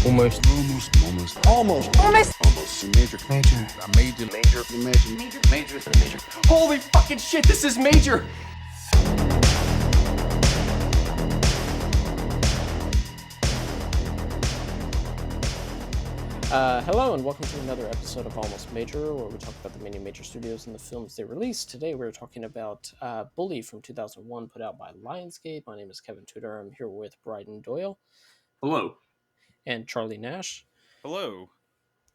Almost. Major. Holy fucking shit, this is major! Hello and welcome to another episode of Almost Major, where we talk about the many major studios and the films they released. Today we're talking about Bully from 2001, put out by Lionsgate. My name is Kevin Tudor. I'm here with Bryden Doyle. Hello. And Charlie Nash. Hello.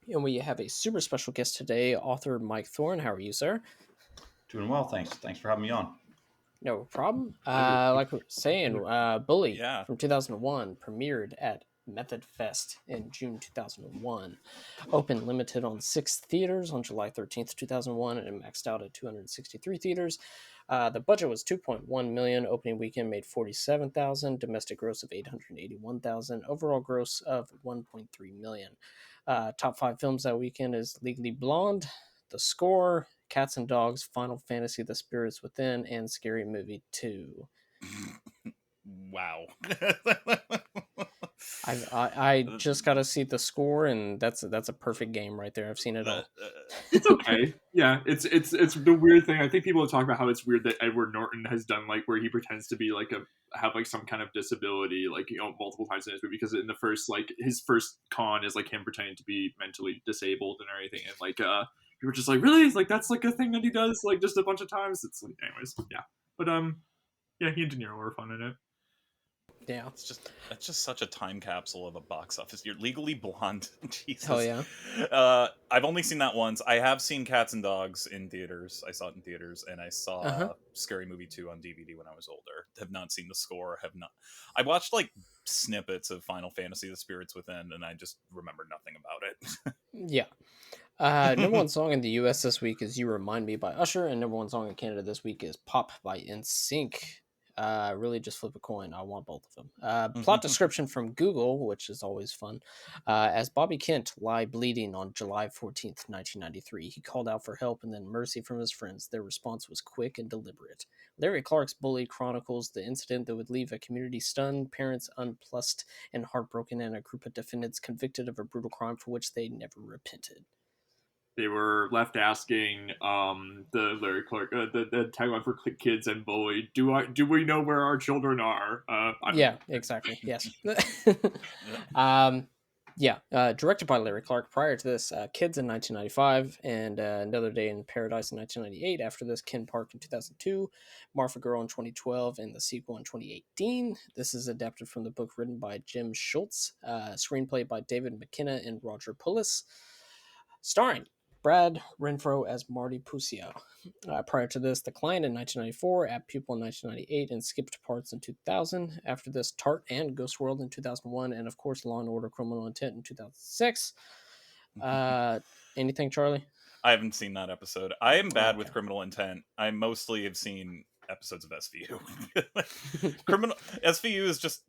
And we have a super special guest today, author Mike Thorn. How are you, sir? Doing well, thanks. Thanks for having me on. No problem. Like we were saying, Bully from 2001 premiered at Method Fest in June 2001. Opened limited on 6 theaters on July 13th, 2001, and maxed out at 263 theaters. The budget was $2.1 million. Opening weekend made $47,000. Domestic gross of $881,000. Overall gross of $1.3 million. Top 5 films that weekend is Legally Blonde, The Score, Cats and Dogs, Final Fantasy: The Spirits Within, and Scary Movie 2. Wow. I just got to see The Score, and that's a perfect game right there. I've seen it all. It's okay. Yeah, it's the weird thing. I think people talk about how it's weird that Edward Norton has done like where he pretends to be like have like some kind of disability, like, you know, multiple times in his movie, because in the first, like, his first con is like him pretending to be mentally disabled and everything, and like people are just like, really, like that's like a thing that he does like just a bunch of times. It's like, anyways, yeah, but yeah, he and De Niro were fun in it. Yeah, it's just such a time capsule of a box office. You're Legally Blonde. Jesus. Hell yeah. I've only seen that once. I have seen Cats and Dogs in theaters. I saw it in theaters, and I saw Scary Movie 2 on DVD when I was older. Have not seen The Score. I watched like snippets of Final Fantasy: The Spirits Within, and I just remember nothing about it. Yeah. Number one song in the US this week is You Remind Me by Usher, and number one song in Canada this week is Pop by NSYNC. Really just flip a coin. I want both of them. Plot description from Google, which is always fun. As Bobby Kent lie bleeding on July 14th, 1993, he called out for help and then mercy from his friends. Their response was quick and deliberate. Larry Clark's Bully chronicles the incident that would leave a community stunned, parents unplussed and heartbroken, and a group of defendants convicted of a brutal crime for which they never repented. They were left asking the Larry Clark, the tagline for Kids and Bully, do we know where our children are? Yeah, exactly. Yes. Directed by Larry Clark. Prior to this, Kids in 1995, and Another Day in Paradise in 1998. After this, Ken Park in 2002, Martha Girl in 2012, and the sequel in 2018. This is adapted from the book written by Jim Schultz, screenplay by David McKenna and Roger Pulis, starring Brad Renfro as Marty Puccio. Prior to this, The Client in 1994, Apt Pupil in 1998, and Skipped Parts in 2000. After this, Tart and Ghost World in 2001, and of course, Law and Order: Criminal Intent in 2006. Anything, Charlie? I haven't seen that episode. I am bad with Criminal Intent. I mostly have seen episodes of SVU. SVU is just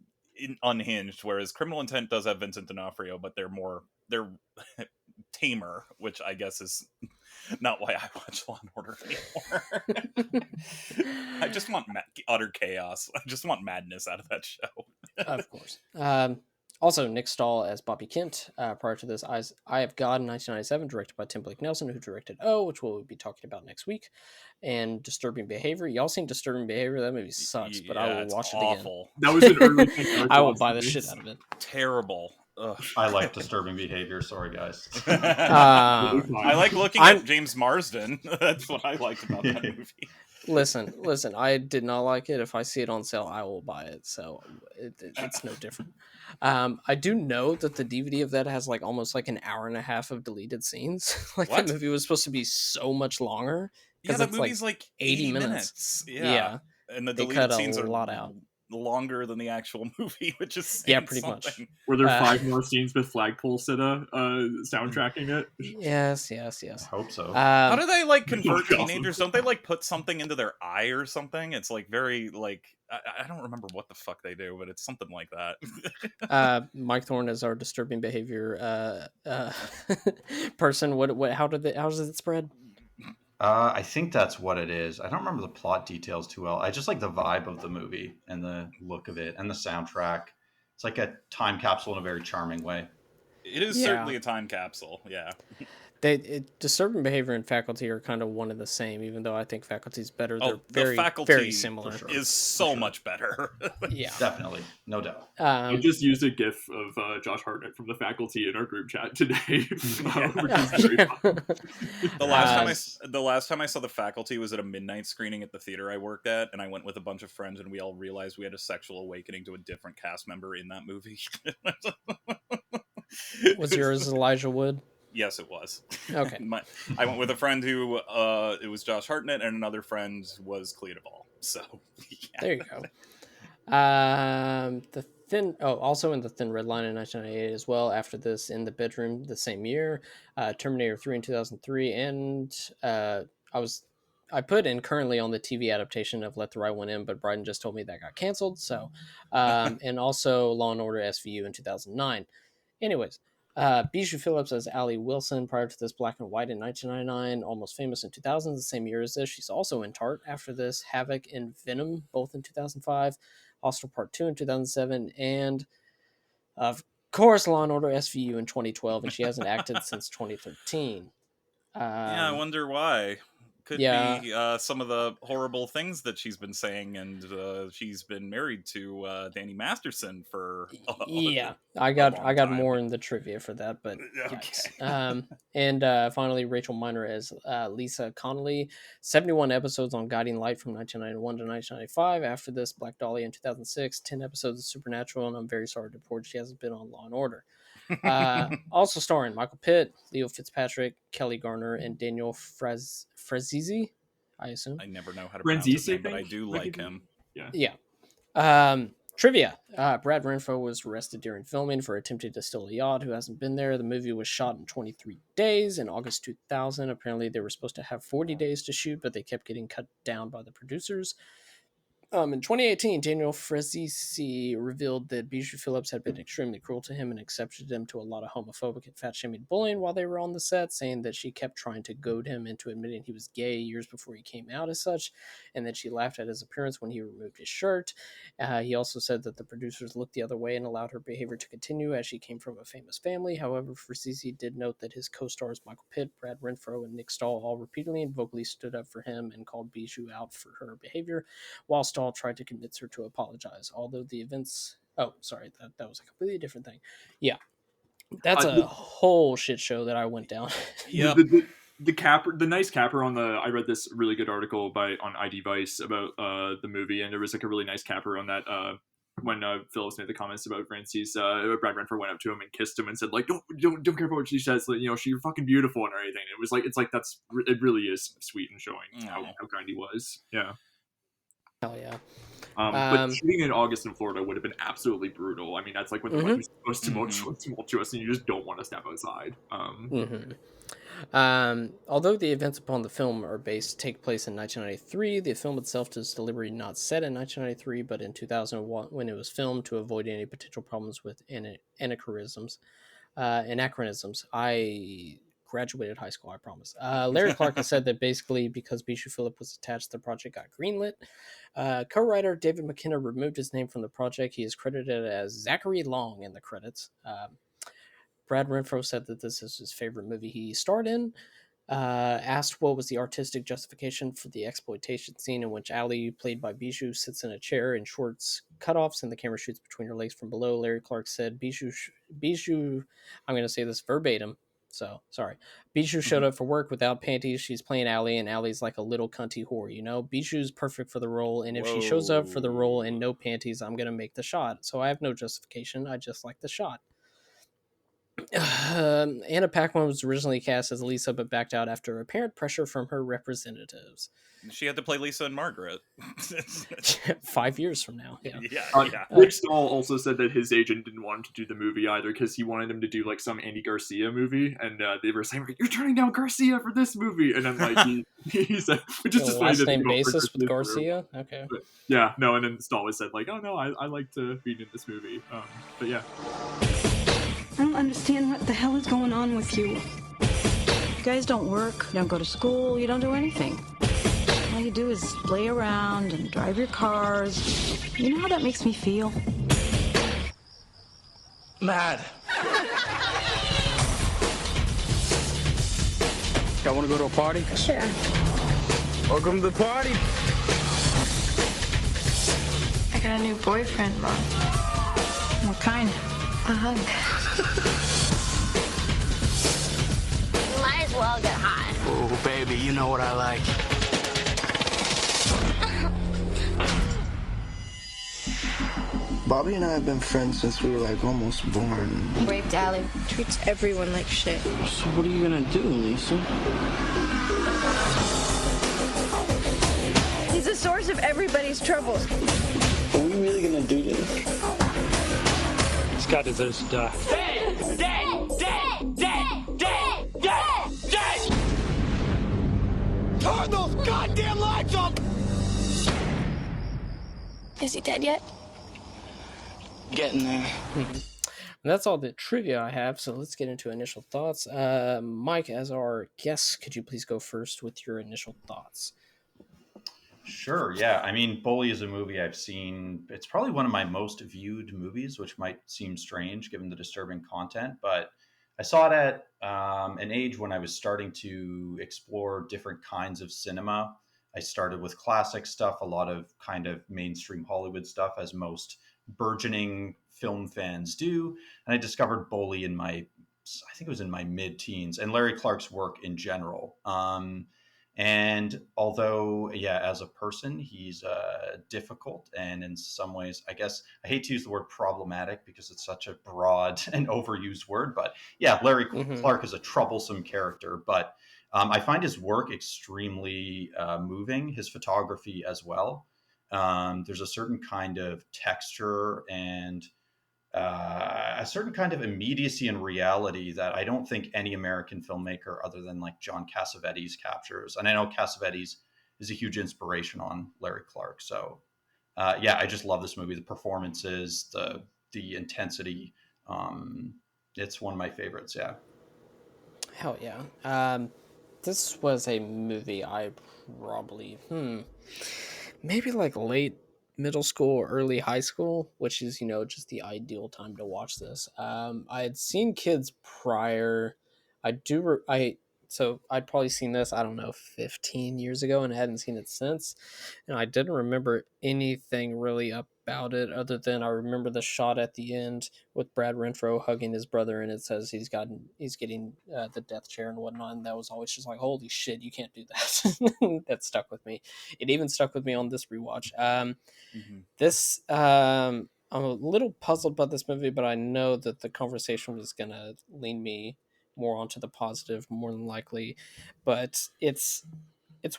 unhinged, whereas Criminal Intent does have Vincent D'Onofrio, but they're tamer, which I guess is not why I watch Law and Order anymore. I just want utter chaos. I just want madness out of that show. Of course. Also, Nick Stahl as Bobby Kent. Prior to this, Eye of God in 1997, directed by Tim Blake Nelson, who directed O, which we'll be talking about next week. And Disturbing Behavior. Y'all seen Disturbing Behavior? That movie sucks, but I will watch it again. That was an early thing. I will buy the shit out of it. Terrible. Ugh. I like Disturbing Behavior. Sorry, guys. I like looking at James Marsden. That's what I liked about that movie. Listen. I did not like it. If I see it on sale, I will buy it. So it's no different. I do know that the DVD of that has like almost like an hour and a half of deleted scenes. Like what? That movie was supposed to be so much longer. Yeah, that movie's like 80 minutes. Yeah. And the deleted scenes are a lot out. Longer than the actual movie, which is pretty something. much. Were there 5 more scenes with Flagpole Sitta soundtracking it? Yes. I hope so. How do they like convert teenagers? Don't they like put something into their eye or something? It's like very like I don't remember what the fuck they do, but it's something like that. Mike Thorn is our Disturbing Behavior person. How does it spread? I think that's what it is. I don't remember the plot details too well. I just like the vibe of the movie and the look of it and the soundtrack. It's like a time capsule in a very charming way. It is certainly a time capsule. Yeah. Disturbing behavior and faculty are kind of one and the same, even though I think faculty's better. They're the faculty very similar. Is so much better. Yeah, definitely, no doubt. I just used a GIF of Josh Hartnett from the faculty in our group chat today. Which is very fun. The last time I saw the faculty was at a midnight screening at the theater I worked at, and I went with a bunch of friends, and we all realized we had a sexual awakening to a different cast member in that movie. Was yours Elijah Wood? Yes, it was. Okay. I went with a friend who it was Josh Hartnett, and another friend was Clea Duvall. So there you go. Also in the Thin Red Line in 1998 as well. After this, In the Bedroom the same year, Terminator 3 in 2003, and I put in currently on the TV adaptation of Let the Right One In, but Bryden just told me that got canceled. So, and also Law and Order SVU in 2009. Anyways. Bijou Phillips as Allie Wilson prior to this, Black and White in 1999, Almost Famous in 2000, the same year as this. She's also in Tart after this, Havoc and Venom, both in 2005, Hostel Part 2 in 2007, and of course Law and Order SVU in 2012, and she hasn't acted since 2013. I wonder why. Could be some of the horrible things that she's been saying, and she's been married to Danny Masterson for I got more in the trivia for that, but okay. And finally Rachel Miner as Lisa Connolly, 71 episodes on Guiding Light from 1991 to 1995. After this, Black Dahlia in 2006, 10 episodes of Supernatural, and I'm very sorry to report she hasn't been on Law and Order. Also starring Michael Pitt, Leo Fitzpatrick, Kelly Garner, and Daniel Frazizi, I assume. I never know how to pronounce his name, but I do like him. Yeah. Trivia. Brad Renfro was arrested during filming for attempting to steal a yacht who hasn't been there. The movie was shot in 23 days in August 2000. Apparently they were supposed to have 40 days to shoot, but they kept getting cut down by the producers. In 2018, Daniel Frazizi revealed that Bijou Phillips had been extremely cruel to him and accepted him to a lot of homophobic and fat-shaming bullying while they were on the set, saying that she kept trying to goad him into admitting he was gay years before he came out as such, and that she laughed at his appearance when he removed his shirt. He also said that the producers looked the other way and allowed her behavior to continue as she came from a famous family. However, Frazizi did note that his co-stars Michael Pitt, Brad Renfro, and Nick Stahl all repeatedly and vocally stood up for him and called Bijou out for her behavior, while Stahl tried to convince her to apologize. Although the events... Oh, sorry, that was a completely different thing. Yeah. That's a whole shit show that I went down. Yeah. The capper, the nice capper on the... I read this really good article on ID Vice about the movie, and there was like a really nice capper on that when Phillips made the comments about Francis. Brad Renfro went up to him and kissed him and said, like, don't care about what she says. Like, she's fucking beautiful and everything. It was like, it's like, it really is sweet and showing how kind he was. Yeah. Hell yeah. But shooting in August in Florida would have been absolutely brutal. I mean, that's like when the weather's most tumultuous and you just don't want to step outside. Although the events upon the film take place in 1993, the film itself is deliberately not set in 1993, but in 2001 when it was filmed to avoid any potential problems with anachronisms. I graduated high school, I promise. Larry Clark has said that basically because Bijou Phillips was attached, the project got greenlit. Co-writer David McKenna removed his name from the project. He is credited as Zachary Long in the credits. Brad Renfro said that this is his favorite movie he starred in. Asked what was the artistic justification for the exploitation scene in which Allie, played by Bijou, sits in a chair in shorts cutoffs and the camera shoots between her legs from below. Larry Clark said, Bijou, I'm going to say this verbatim, so sorry. Bijou showed up for work without panties. She's playing Allie, and Allie's like a little cunty whore, Bijou's perfect for the role, and if she shows up for the role in no panties, I'm going to make the shot. So I have no justification. I just like the shot. Anna Paquin was originally cast as Lisa, but backed out after apparent pressure from her representatives. She had to play Lisa and Margaret. 5 years from now. Nick Stahl also said that his agent didn't want him to do the movie either because he wanted him to do like some Andy Garcia movie, and they were saying, "You're turning down Garcia for this movie," and then like he said, which is just last name basis with Garcia. Okay. But, yeah, no, and then Stahl said like, "Oh no, I like to be in this movie," but yeah. I don't understand what the hell is going on with you. You guys don't work, you don't go to school, you don't do anything. All you do is play around and drive your cars. You know how that makes me feel? Mad. Y'all want to go to a party? Sure. Welcome to the party. I got a new boyfriend, Mom. What kind? A hug. Might as well get hot. Oh, baby, you know what I like. Bobby and I have been friends since we were like almost born. Raped Allie. Treats everyone like shit. So what are you gonna do, Lisa? He's the source of everybody's troubles. Are we really gonna do this? This guy deserves to die. Turn those goddamn lights off! Is he dead yet? Getting there. And that's all the trivia I have, so let's get into initial thoughts. Mike, as our guest, could you please go first with your initial thoughts? Sure, yeah. I mean, Bully is a movie I've seen. It's probably one of my most viewed movies, which might seem strange given the disturbing content, but I saw it at an age when I was starting to explore different kinds of cinema. I started with classic stuff, a lot of kind of mainstream Hollywood stuff, as most burgeoning film fans do. And I discovered Bully in I think it was in my mid-teens, and Larry Clark's work in general. And although, yeah, as a person, he's difficult and in some ways, I guess, I hate to use the word problematic because it's such a broad and overused word, but yeah, Larry Clark is a troublesome character, but I find his work extremely moving, his photography as well. There's a certain kind of texture and a certain kind of immediacy and reality that I don't think any American filmmaker other than like John Cassavetes captures. And I know Cassavetes is a huge inspiration on Larry Clark. So yeah, I just love this movie. The performances, the intensity. It's one of my favorites. Yeah. Hell yeah. This was a movie I probably, maybe like late middle school, early high school, which is, just the ideal time to watch this. I had seen Kids prior. So I'd probably seen this, I don't know, 15 years ago and hadn't seen it since. And I didn't remember anything really about it other than I remember the shot at the end with Brad Renfro hugging his brother, and it says he's getting the death chair and whatnot. And that was always just like, holy shit, you can't do that. That stuck with me. It even stuck with me on this rewatch. I'm a little puzzled about this movie, but I know that the conversation was going to lean me more onto the positive, more than likely. But it's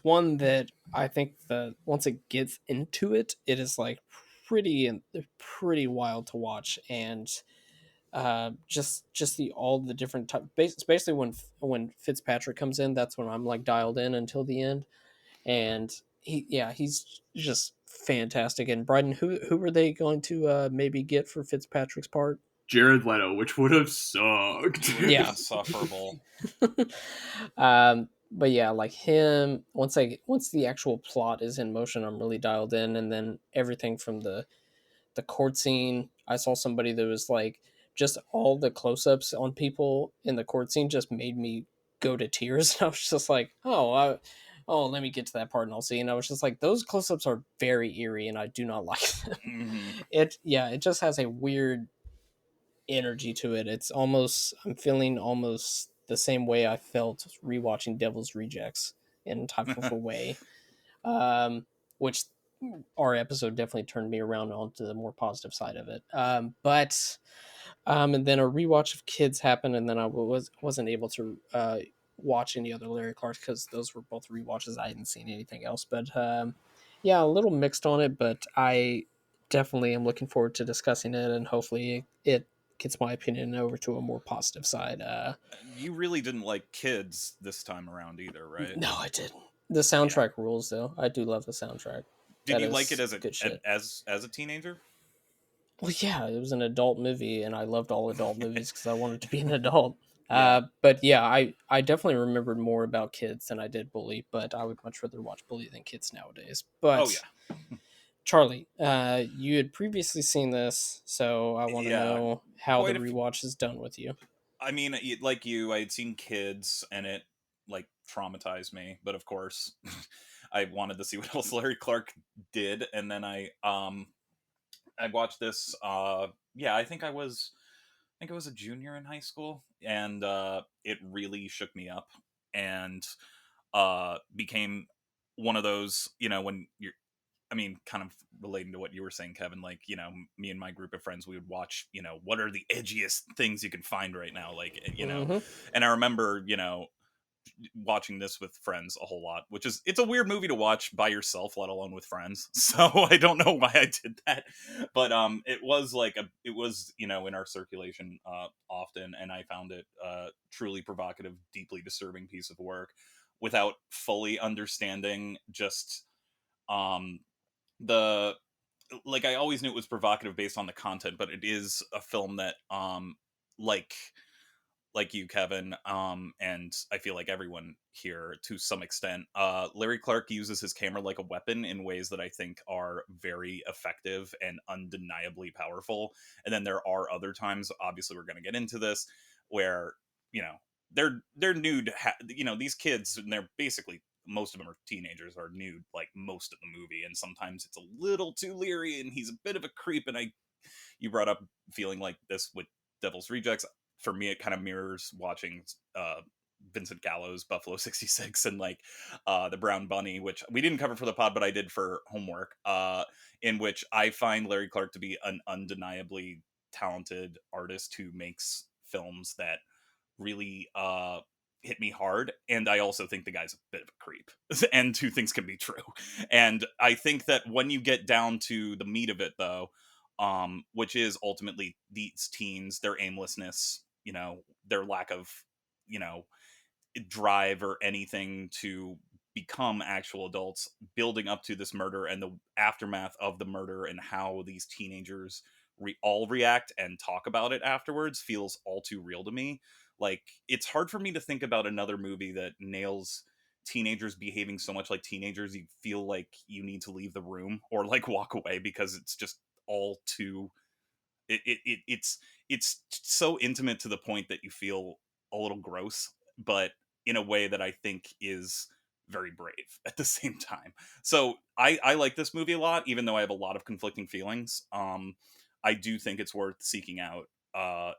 one that I think that once it gets into it, it is like pretty wild to watch. And just all the different type, basically when Fitzpatrick comes in, that's when I'm like dialed in until the end. And he's just fantastic. And Bryden, who were they going to maybe get for Fitzpatrick's part? Jared Leto, which would have sucked. Yeah, insufferable. But yeah, like him. Once the actual plot is in motion, I'm really dialed in. And then everything from the court scene, I saw somebody that was like, just all the close-ups on people in the court scene just made me go to tears. And I was just like, oh, let me get to that part and I'll see. And I was just like, those close-ups are very eerie, and I do not like them. It just has a weird energy to it. I'm feeling almost the same way I felt rewatching Devil's Rejects in type of a way, which our episode definitely turned me around onto the more positive side of it. And then a rewatch of Kids happened, and then I wasn't able to watch any other Larry Clark because those were both rewatches. I hadn't seen anything else, but yeah, a little mixed on it, but I definitely am looking forward to discussing it, and hopefully it gets my opinion over to a more positive side. You really didn't like Kids this time around either, right? No, I didn't. The soundtrack rules, though. I do love the soundtrack. Did you like it as a teenager? Well, yeah, it was an adult movie, and I loved all adult movies because I wanted to be an adult. But yeah, I definitely remembered more about Kids than I did Bully, but I would much rather watch Bully than Kids nowadays. But Charlie, you had previously seen this, so I want to know how the rewatch is done with you. I mean, like you, I had seen Kids, and it like traumatized me, but of course I wanted to see what else Larry Clark did, and then I watched this. Yeah, I think I was a junior in high school, and it really shook me up, and became one of those, when you're, I mean, kind of relating to what you were saying, Kevin, like, me and my group of friends, we would watch, what are the edgiest things you can find right now? Like, and I remember, watching this with friends a whole lot, which is, it's a weird movie to watch by yourself, let alone with friends. So I don't know why I did that, but it was it was, in our circulation often, and I found it truly provocative, deeply disturbing piece of work, without fully understanding just the like, I always knew it was provocative based on the content, but it is a film that like you, Kevin, and I feel like everyone here to some extent, Larry Clark uses his camera like a weapon in ways that I think are very effective and undeniably powerful. And then there are other times, obviously we're going to get into this, where, they're nude, these kids, and they're basically, most of them are teenagers, are nude like most of the movie, and sometimes it's a little too leery, and he's a bit of a creep. And you brought up feeling like this with Devil's Rejects. For me, it kind of mirrors watching Vincent Gallo's Buffalo 66 and the Brown Bunny, which we didn't cover for the pod, but I did for homework, in which I find Larry Clark to be an undeniably talented artist who makes films that really hit me hard. And I also think the guy's a bit of a creep. And two things can be true. And I think that when you get down to the meat of it, though, which is ultimately these teens, their aimlessness, their lack of, drive or anything to become actual adults, building up to this murder and the aftermath of the murder, and how these teenagers all react and talk about it afterwards, feels all too real to me. Like, it's hard for me to think about another movie that nails teenagers behaving so much like teenagers you feel like you need to leave the room or walk away, because it's just all too it's so intimate to the point that you feel a little gross, but in a way that I think is very brave at the same time. So I like this movie a lot, even though I have a lot of conflicting feelings. I do think it's worth seeking out,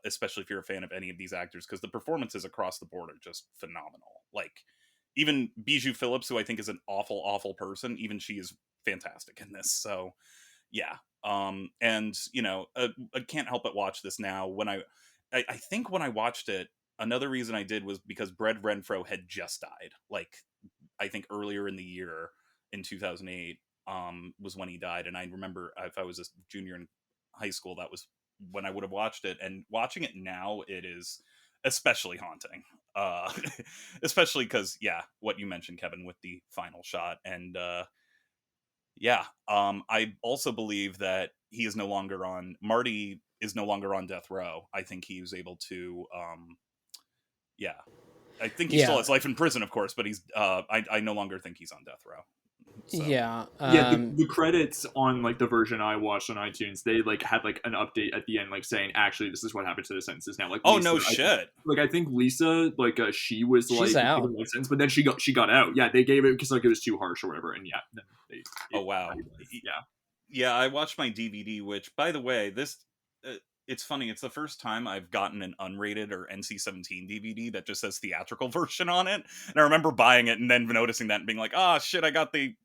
especially if you're a fan of any of these actors, because the performances across the board are just phenomenal. Like, even Bijou Phillips, who I think is an awful person, even she is fantastic in this. So yeah. And I can't help but watch this now. When I think when I watched it, another reason I did was because Brett Renfro had just died. Like, I think earlier in the year, in 2008, was when he died. And I remember, if I was a junior in high school, that was when I would have watched it. And watching it now, it is especially haunting. Especially because, yeah, what you mentioned, Kevin, with the final shot. And yeah, I also believe that Marty is no longer on death row. I think he was able to, yeah, I think he still has life in prison, of course, but he's, I no longer think he's on death row. So. Yeah. The credits on the version I watched on iTunes, they had an update at the end, saying, actually, this is what happened to the sentences now. Oh, Lisa, no shit. I think Lisa, she was she's out, sentence, but then she got out. Yeah, they gave it because it was too harsh or whatever, and oh wow. Yeah, I watched my DVD, which, by the way, this it's funny, it's the first time I've gotten an unrated or NC-17 DVD that just says theatrical version on it. And I remember buying it and then noticing that and being like, oh shit, I got the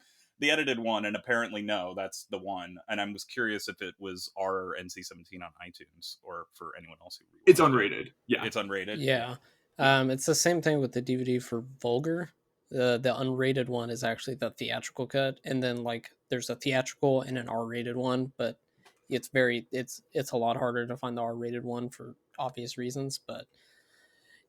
edited one, and apparently no, that's the one. And I was curious if it was R or NC-17 on iTunes, or for anyone else who it's unrated. Yeah, it's unrated. Yeah. It's the same thing with the DVD for Vulgar. The unrated one is actually the theatrical cut, and then there's a theatrical and an R-rated one, but it's a lot harder to find the R-rated one for obvious reasons. But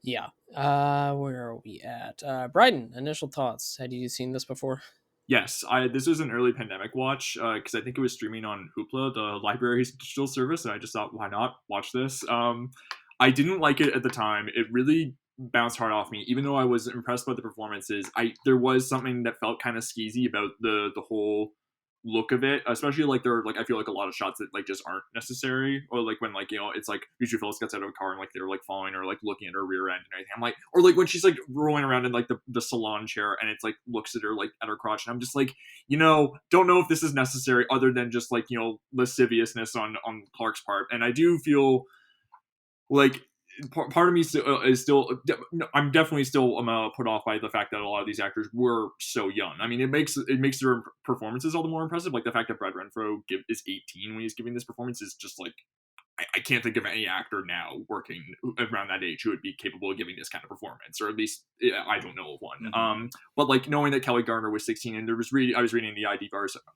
yeah, where are we at? Bryden, initial thoughts. Had you seen this before? Yes, this was an early pandemic watch, because I think it was streaming on Hoopla, the library's digital service, and I just thought, why not watch this? I didn't like it at the time. It really bounced hard off me, even though I was impressed by the performances. There was something that felt kind of skeezy about the whole look of it, especially like there are like I feel like a lot of shots that like just aren't necessary, or like when like it's like Beatrice Phillips gets out of a car and like they're like following her, like looking at her rear end and everything. I'm like, or like when she's like rolling around in like the salon chair and it's like looks at her like at her crotch, and I'm just like, don't know if this is necessary other than just like lasciviousness on Clark's part. And I do feel like part of me is still I'm definitely still put off by the fact that a lot of these actors were so young. I mean, it makes their performances all the more impressive. Like the fact that Brad Renfro is 18 when he's giving this performance is just like I can't think of any actor now working around that age who would be capable of giving this kind of performance, or at least I don't know of one. Mm-hmm. But like knowing that Kelly Garner was 16, and I was reading the ID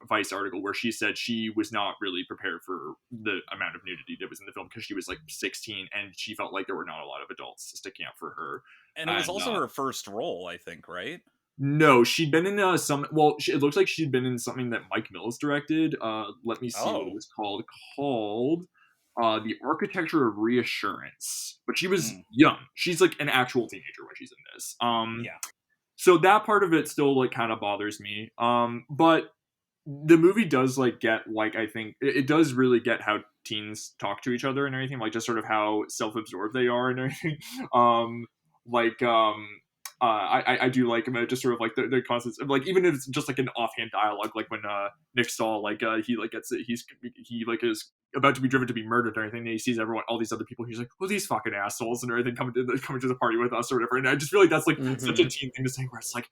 Vice article where she said she was not really prepared for the amount of nudity that was in the film because she was like 16 and she felt like there were not a lot of adults sticking up for her. And it was also her first role, I think, right? No, she'd been in some. Well, it looks like she'd been in something that Mike Mills directed. Let me see what it was called. The Architecture of Reassurance, but she was young. She's like an actual teenager when she's in this. Yeah. So that part of it still like kind of bothers me. But the movie does like get like I think it does really get how teens talk to each other and everything, like just sort of how self-absorbed they are and everything. I do like just sort of like the concepts of like even if it's just like an offhand dialogue, like when Nick Stahl he like gets it, he like is about to be driven to be murdered and everything, and he sees all these other people, he's like, well, these fucking assholes and everything coming to the party with us or whatever. And I just feel like that's like such a teen thing to say, where it's like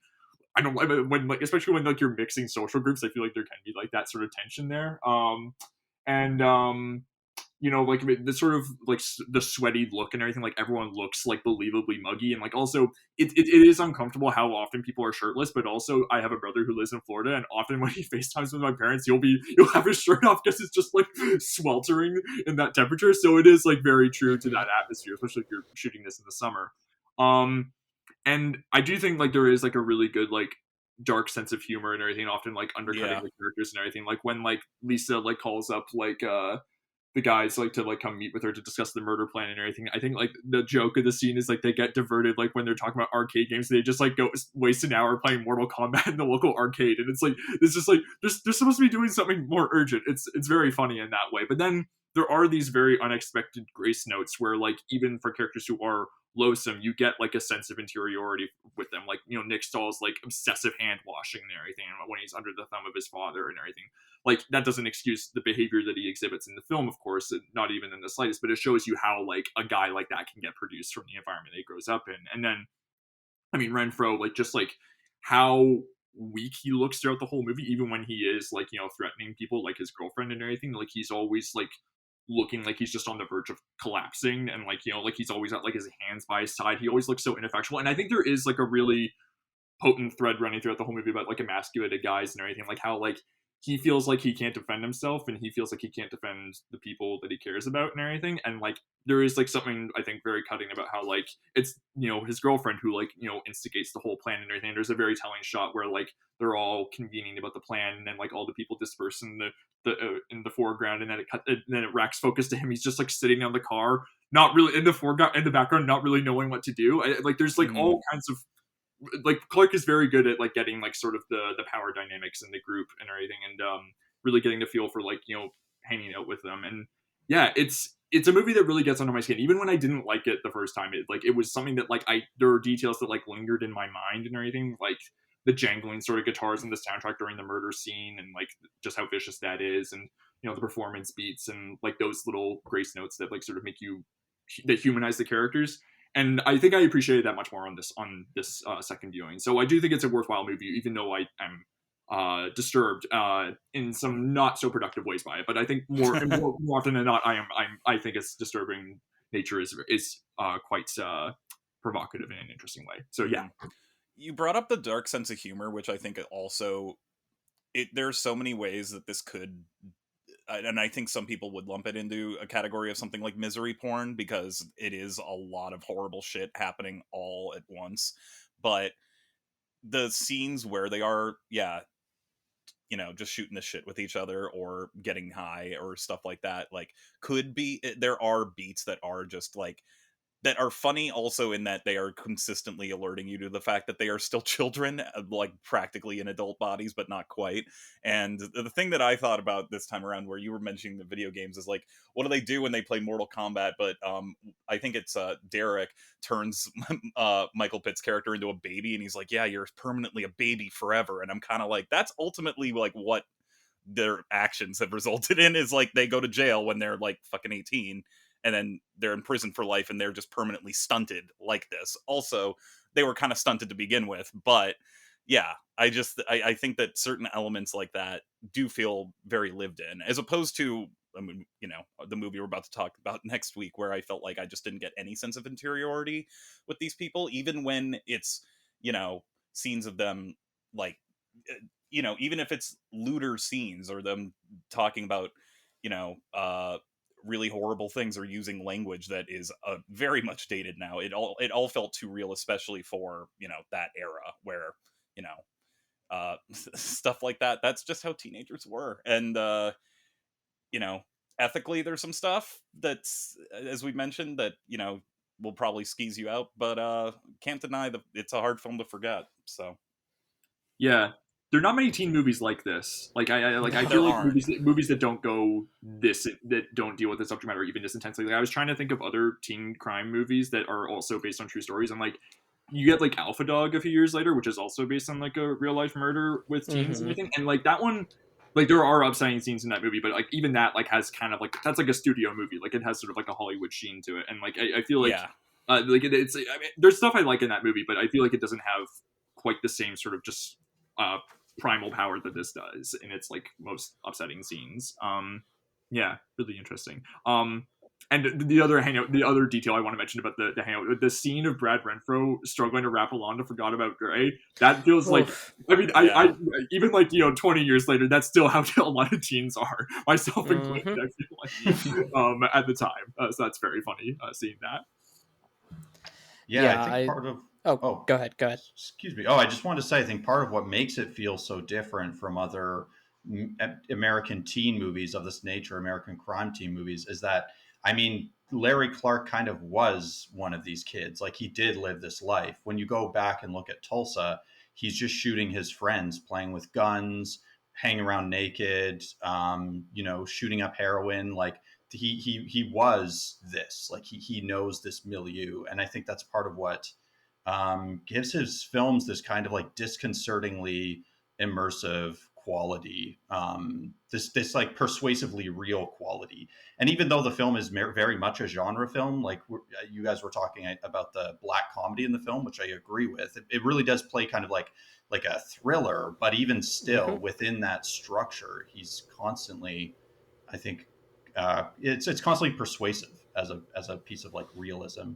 I don't when like especially when like you're mixing social groups, I feel like there can be like that sort of tension there. Like the sort of like the sweaty look and everything, like everyone looks like believably muggy, and like also it is uncomfortable how often people are shirtless. But also I have a brother who lives in Florida, and often when he FaceTimes with my parents, you'll have his shirt off because it's just like sweltering in that temperature. So it is like very true to that atmosphere, especially if you're shooting this in the summer. And I do think like there is like a really good like dark sense of humor and everything, often like undercutting the characters and everything. Like when like Lisa like calls up like the guys like to like come meet with her to discuss the murder plan and everything. I think like the joke of the scene is like they get diverted, like when they're talking about arcade games, they just like go waste an hour playing Mortal Kombat in the local arcade, and it's like it's just like they're supposed to be doing something more urgent. It's very funny in that way, but then there are these very unexpected grace notes where like even for characters who are loathsome, you get like a sense of interiority with them. Like Nick Stahl's like obsessive hand washing and everything when he's under the thumb of his father and everything. Like that doesn't excuse the behavior that he exhibits in the film, of course, not even in the slightest, but it shows you how like a guy like that can get produced from the environment he grows up in. And then I mean Renfro, like just like how weak he looks throughout the whole movie, even when he is like threatening people like his girlfriend and everything. Like he's always like looking like he's just on the verge of collapsing, and like like he's always got like his hands by his side. He always looks so ineffectual, and I think there is like a really potent thread running throughout the whole movie about like emasculated guys and everything, like how like he feels like he can't defend himself, and he feels like he can't defend the people that he cares about and everything. And like there is like something I think very cutting about how like it's his girlfriend who like instigates the whole plan and everything. There's a very telling shot where like they're all convening about the plan, and then like all the people disperse in the foreground, and then it racks focus to him. He's just like sitting on the car, not really in the background, not really knowing what to do. Like there's like all kinds of like Clark is very good at like getting like sort of the power dynamics in the group and everything, and really getting the feel for like hanging out with them. And yeah, it's a movie that really gets under my skin, even when I didn't like it the first time. It was something that like there are details that like lingered in my mind and everything, like the jangling sort of guitars in the soundtrack during the murder scene, and like just how vicious that is, and the performance beats, and like those little grace notes that like sort of that humanize the characters. And I think I appreciated that much more on this second viewing. So I do think it's a worthwhile movie, even though I am disturbed in some not so productive ways by it. But I think more often than not, I think its disturbing nature is quite provocative in an interesting way. So yeah. You brought up the dark sense of humor, which I think also there's so many ways that this could. And I think some people would lump it into a category of something like misery porn, because it is a lot of horrible shit happening all at once. But the scenes where they are, just shooting the shit with each other or getting high or stuff like that, like there are beats that are just like that are funny also in that they are consistently alerting you to the fact that they are still children, like practically in adult bodies, but not quite. And the thing that I thought about this time around, where you were mentioning the video games, is like, what do they do when they play Mortal Kombat? But I think it's Derek turns Michael Pitt's character into a baby, and he's like, yeah, you're permanently a baby forever. And I'm kind of like, that's ultimately like what their actions have resulted in, is like they go to jail when they're like fucking 18, and then they're in prison for life, and they're just permanently stunted like this. Also, they were kind of stunted to begin with, but yeah, I think that certain elements like that do feel very lived in, as opposed to, I mean, you know, the movie we're about to talk about next week, where I felt like I just didn't get any sense of interiority with these people, even when it's, you know, scenes of them like, you know, even if it's looter scenes or them talking about, you know, really horrible things, or using language that is very much dated now. It all felt too real, especially for, you know, that era where, you know, stuff like that. That's just how teenagers were, and you know, ethically, there's some stuff that's, as we mentioned, that, you know, will probably skeeze you out, but can't deny that it's a hard film to forget. So Yeah, there are not many teen movies like this. Like I there feel like aren't. movies that don't go this, that don't deal with the subject matter even this intensely. Like, I was trying to think of other teen crime movies that are also based on true stories, and like you get like Alpha Dog a few years later, which is also based on like a real life murder with teens and everything. And like that one, like there are upsetting scenes in that movie, but like even that like has kind of like, that's like a studio movie. Like it has sort of like a Hollywood sheen to it, and like I feel like Yeah. like it's, I mean, there's stuff I like in that movie, but I feel like it doesn't have quite the same sort of just primal power that this does in its like most upsetting scenes. Yeah, really interesting. And the other detail I want to mention about the hangout, the scene of Brad Renfro struggling to rap along to "Forgot About Grey," that feels like, I mean, Yeah. I even like, you know, 20 years later, that's still how a lot of teens are, myself included. I feel like at the time, so that's very funny seeing that. Yeah, I think part of go ahead. Excuse me. Oh, I just wanted to say, I think part of what makes it feel so different from other American teen movies of this nature, American crime teen movies, is that, I mean, Larry Clark kind of was one of these kids. Like, he did live this life. When you go back and look at Tulsa, he's just shooting his friends, playing with guns, hanging around naked, you know, shooting up heroin. Like, he was this. Like, he knows this milieu, and I think that's part of what gives his films this kind of like disconcertingly immersive quality, this like persuasively real quality. And even though the film is very much a genre film, like you guys were talking about the black comedy in the film, which I agree with, it really does play kind of like a thriller, but even still within that structure, he's constantly, I think, it's constantly persuasive as a piece of like realism.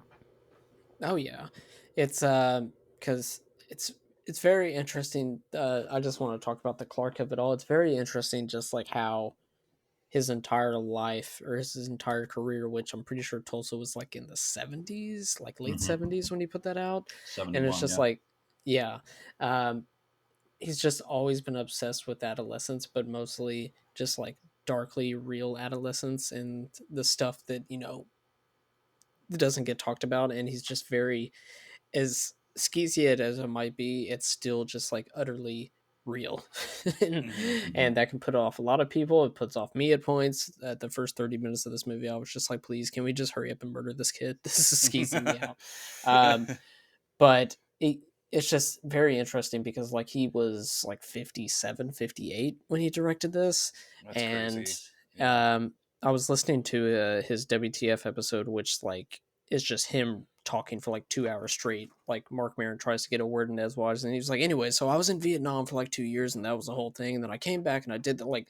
Oh yeah, it's because it's very interesting. I just want to talk about the Clark of it all. It's very interesting, just like how his entire life, or his entire career, which I'm pretty sure Tulsa was like in the 70s, like late 70s when he put that out. 71, and it's just like, yeah, he's just always been obsessed with adolescence, but mostly just like darkly real adolescence and the stuff that, you know, doesn't get talked about. And he's just very, as skeezy as it might be, it's still just like utterly real. And that can put off a lot of people. It puts off me at points. At the first 30 minutes of this movie, I was just like, please, can we just hurry up and murder this kid? This is skeezing me out. But it's just very interesting because like he was like 57, 58 when he directed this. That's and crazy. Yeah. I was listening to his WTF episode, which like is just him talking for like 2 hours straight. Like Mark Maron tries to get a word in edgewise, and he was like, anyway, so I was in Vietnam for like 2 years, and that was the whole thing. And then I came back and I did that. Like,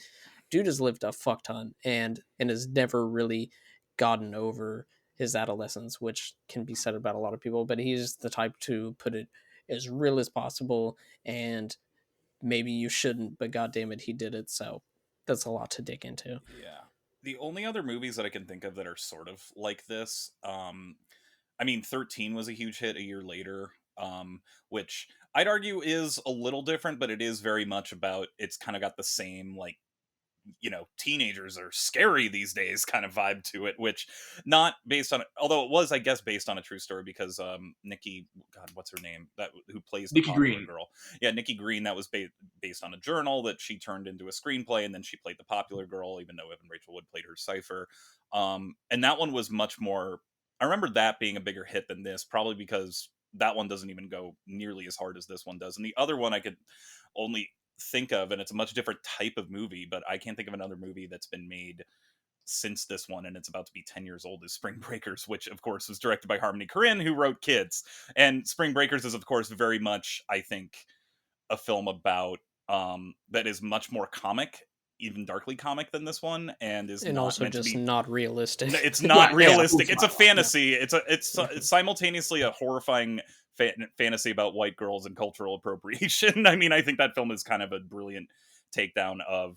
dude has lived a fuck ton and has never really gotten over his adolescence, which can be said about a lot of people. But he's the type to put it as real as possible, and maybe you shouldn't, but goddamn it, he did it. So that's a lot to dig into. Yeah. The only other movies that I can think of that are sort of like this, I mean, 13 was a huge hit a year later, which I'd argue is a little different, but it is very much about, it's kind of got the same like teenagers are scary these days kind of vibe to it, which not based on, although it was, I guess, based on a true story, because Nikki, God, what's her name, that who plays the Nikki popular Green. girl? Yeah, Nikki Green. That was based on a journal that she turned into a screenplay, and then she played the popular girl, even though Evan Rachel Wood played her Cypher. And that one was much more. I remember that being a bigger hit than this, probably because that one doesn't even go nearly as hard as this one does, and the other one I could only think of, and it's a much different type of movie, but I can't think of another movie that's been made since this one, and it's about to be 10 years old, is Spring Breakers, which of course was directed by Harmony Korine, who wrote Kids. And Spring Breakers is of course very much, I think, a film about that is much more comic, even darkly comic, than this one, and is and not also meant just to be not realistic. it's not Yeah, realistic. yeah. It's a fantasy. It's simultaneously a horrifying fantasy about white girls and cultural appropriation. I mean, I think that film is kind of a brilliant takedown of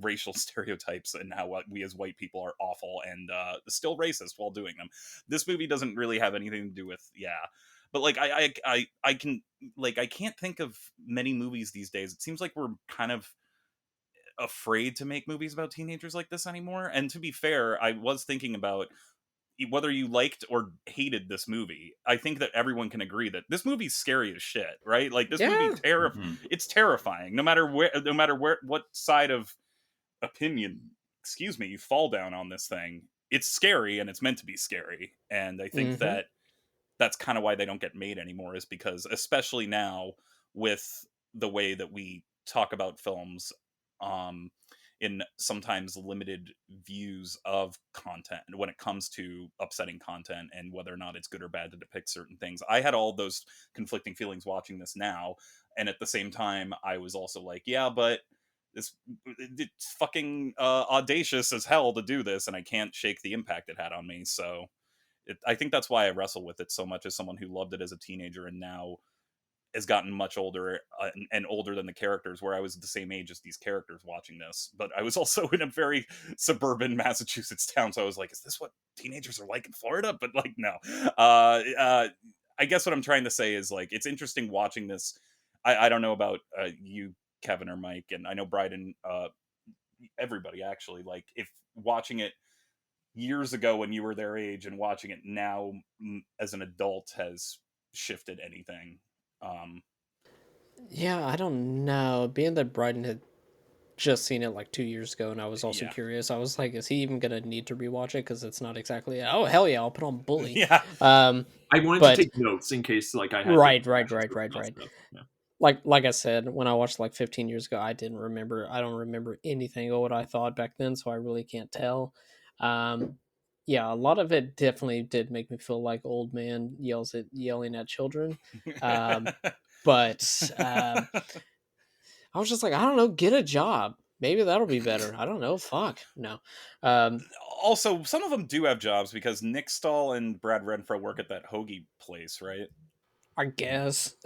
racial stereotypes and how we as white people are awful and still racist while doing them. This movie doesn't really have anything to do with but like I can, like, I can't think of many movies these days. It seems like we're kind of afraid to make movies about teenagers like this anymore. And to be fair, I was thinking about whether you liked or hated this movie. I think that everyone can agree that this movie's scary as shit, right? Like, this movie it's terrifying, no matter where what side of opinion, excuse me, you fall down on this thing. It's scary, and it's meant to be scary. And I think that that's kind of why they don't get made anymore, is because, especially now with the way that we talk about films, in sometimes limited views of content, when it comes to upsetting content and whether or not it's good or bad to depict certain things. I had all those conflicting feelings watching this now, and at the same time I was also like, yeah, but it's fucking audacious as hell to do this, and I can't shake the impact it had on me. So I think that's why I wrestle with it so much, as someone who loved it as a teenager and now has gotten much older, and older than the characters, where I was the same age as these characters watching this. But I was also in a very suburban Massachusetts town, so I was like, is this what teenagers are like in Florida? But like, no. I guess what I'm trying to say is, like, it's interesting watching this. I don't know about you, Kevin, or Mike, and I know Bryden, everybody actually, like, if watching it years ago when you were their age and watching it now as an adult has shifted anything. Yeah, I don't know. Being that Bryden had just seen it like 2 years ago, and I was also curious. I was like, is he even gonna need to rewatch it? Because it's not exactly. Oh hell yeah, I'll put on Bully. Yeah. I wanted to take notes in case like I had right. Yeah. Like I said, when I watched like 15 years ago, I don't remember anything of what I thought back then, so I really can't tell. Yeah, a lot of it definitely did make me feel like old man yelling at children. But I was just like, I don't know, get a job. Maybe that'll be better. I don't know. Fuck. No. Also, some of them do have jobs, because Nick Stahl and Brad Renfro work at that hoagie place, right? I guess.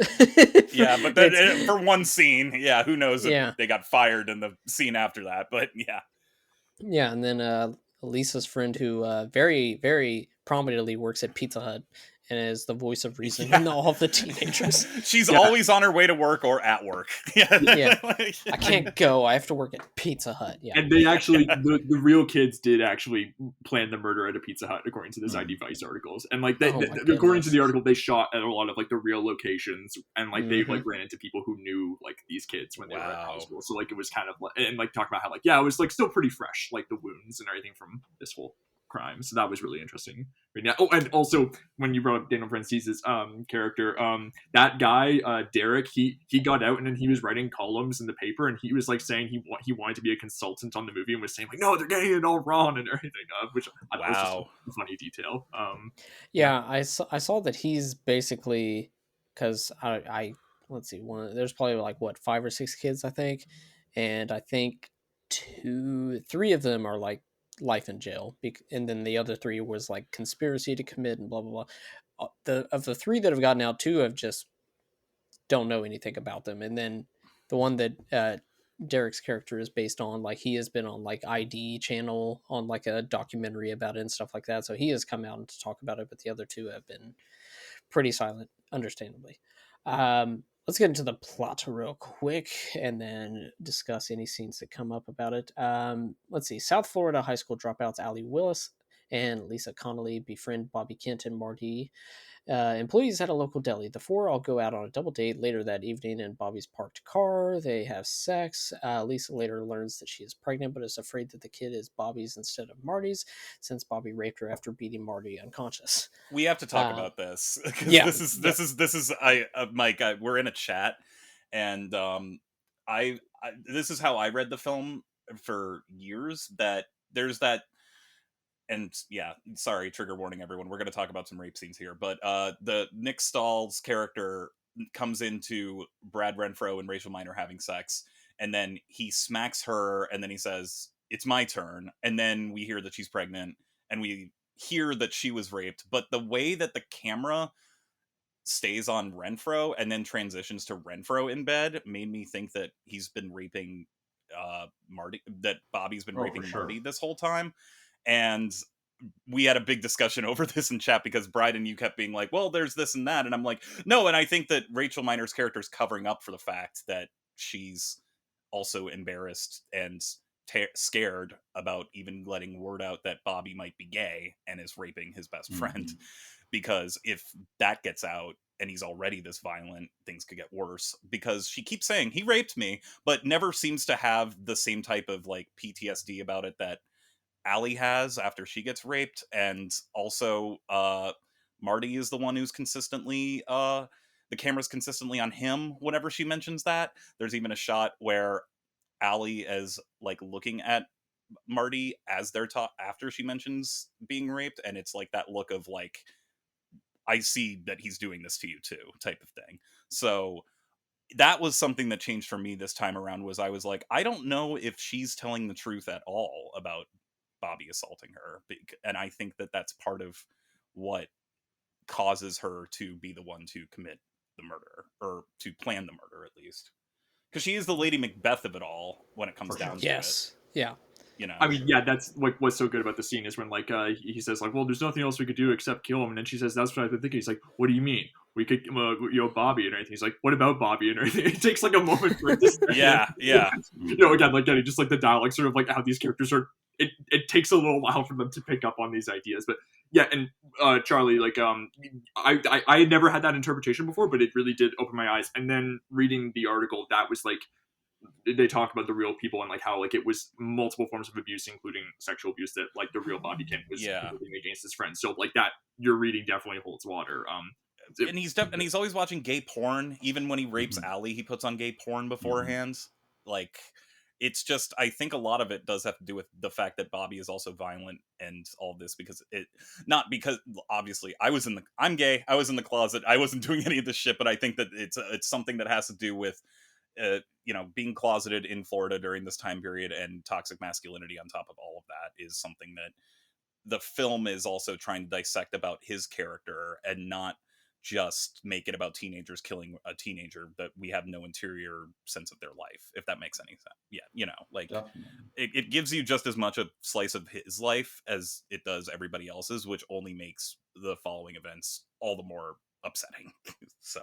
Yeah, but for one scene, who knows if they got fired in the scene after that, but yeah. Yeah, and then Lisa's friend, who very, very prominently works at Pizza Hut and is the voice of reason in all of the teenagers. She's always on her way to work or at work. Yeah. I can't go. I have to work at Pizza Hut. Yeah. And they actually, the real kids did actually plan the murder at a Pizza Hut, according to this ID Vice articles. And like, according to the article, they shot at a lot of like the real locations, and like they like ran into people who knew like these kids when they were in high school. So like it was kind of like, and like talking about how like, yeah, it was like still pretty fresh, like the wounds and everything from this whole crime. So that was really interesting right now. Oh, and also when you brought up Daniel Francis's character, that guy Derek, he got out and then he was writing columns in the paper, and he was like saying he wanted to be a consultant on the movie, and was saying like, no, they're getting it all wrong and everything, which I thought was just a funny detail. I saw that he's basically, because I let's see, there's probably like 5 or 6 kids, I think, and I think 3 of them are like life in jail, and then the other 3 was like conspiracy to commit and blah blah blah. Of the 3 that have gotten out, 2 have just don't know anything about them, and then the one that Derek's character is based on, like, he has been on like ID channel on like a documentary about it and stuff like that, so he has come out to talk about it, but the other 2 have been pretty silent, understandably. let's get into the plot real quick and then discuss any scenes that come up about it. Let's see. South Florida high school dropouts Allie Willis and Lisa Connolly befriend Bobby Kent and Marty. Employees at a local deli. The four all go out on a double date later that evening in Bobby's parked car. They have sex. Lisa later learns that she is pregnant, but is afraid that the kid is Bobby's instead of Marty's, since Bobby raped her after beating Marty unconscious. We have to talk about this. Yeah, this is Mike. We're in a chat, and I this is how I read the film for years. That there's that. And yeah, sorry, trigger warning, everyone. We're going to talk about some rape scenes here. But the Nick Stahl's character comes into Brad Renfro and Rachel Miner having sex, and then he smacks her, and then he says, "It's my turn." And then we hear that she's pregnant, and we hear that she was raped. But the way that the camera stays on Renfro and then transitions to Renfro in bed made me think that he's been raping Marty, that Bobby's been raping Marty this whole time. And we had a big discussion over this in chat because Bryden, you kept being like, well, there's this and that. And I'm like, no. And I think that Rachel Miner's character is covering up for the fact that she's also embarrassed and scared about even letting word out that Bobby might be gay and is raping his best friend. Because if that gets out and he's already this violent, things could get worse. Because she keeps saying, he raped me, but never seems to have the same type of like PTSD about it that Allie has after she gets raped. And also Marty is the one who's consistently the camera's consistently on him whenever she mentions that. There's even a shot where Allie is like looking at Marty as they're after she mentions being raped, and it's like that look of like, I see that he's doing this to you too type of thing. So that was something that changed for me this time around. Was I was like, I don't know if she's telling the truth at all about Bobby assaulting her, and I think that that's part of what causes her to be the one to commit the murder, or to plan the murder at least, because she is the Lady Macbeth of it all when it comes down to it. Yeah. You know, I mean, yeah, that's like what's so good about the scene is when like he says like, well, there's nothing else we could do except kill him, and then she says, that's what I've been thinking. He's like, what do you mean? We could, Bobby and everything. He's like, what about Bobby and everything? It takes like a moment for it to yeah. Again, like just like the dialogue, sort of like how these characters are. It takes a little while for them to pick up on these ideas, but yeah. And Charlie, like I had never had that interpretation before, but it really did open my eyes. And then reading the article, that was like, they talk about the real people and like how like it was multiple forms of abuse, including sexual abuse, that like the real Bobby Kent was doing against his friends. So like that, your reading definitely holds water. And he's always watching gay porn. Even when he rapes Allie, he puts on gay porn beforehand. Like, it's just, I think a lot of it does have to do with the fact that Bobby is also violent and all this, because not because obviously I'm gay, I was in the closet, I wasn't doing any of this shit, but I think that it's something that has to do with being closeted in Florida during this time period, and toxic masculinity on top of all of that is something that the film is also trying to dissect about his character, and not just make it about teenagers killing a teenager that we have no interior sense of their life, if that makes any sense. Yeah, like it gives you just as much a slice of his life as it does everybody else's, which only makes the following events all the more upsetting. So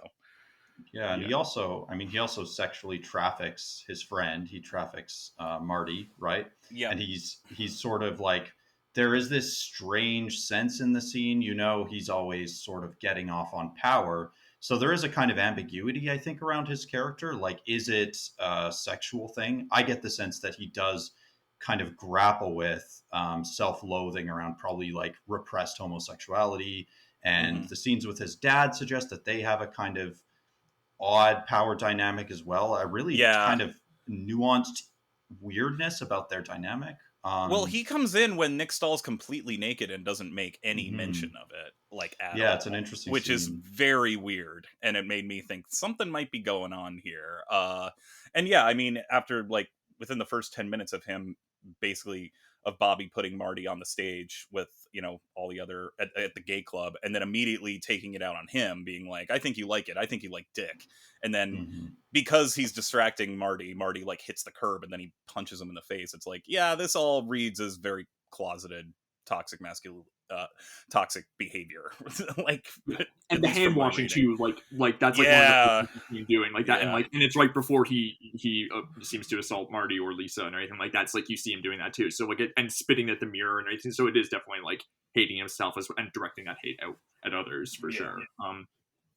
yeah, and he also sexually traffics his friend. He traffics Marty, right? Yeah. And he's sort of like, there is this strange sense in the scene, he's always sort of getting off on power. So there is a kind of ambiguity, I think, around his character. Like, is it a sexual thing? I get the sense that he does kind of grapple with self-loathing around probably like repressed homosexuality. And the scenes with his dad suggest that they have a kind of odd power dynamic as well. A really kind of nuanced weirdness about their dynamic. Well, he comes in when Nick Stahl's completely naked and doesn't make any mention of it, like at all. It's an interesting which scene. Is very weird, and it made me think something might be going on here. And yeah, I mean, after like within the first 10 minutes of him, basically of Bobby putting Marty on the stage with all the other at the gay club, and then immediately taking it out on him, being like, I think you like it, I think you like dick. And then because he's distracting Marty like hits the curb, and then he punches him in the face. It's like, yeah, this all reads as very closeted toxic behavior. Like, and the hand washing too, like that's like yeah. one of the things he's doing like that, and it's right before he seems to assault Marty or Lisa and everything like that. It's like you see him doing that too. So like and spitting at the mirror and everything. So it is definitely like hating himself and directing that hate out at others for sure.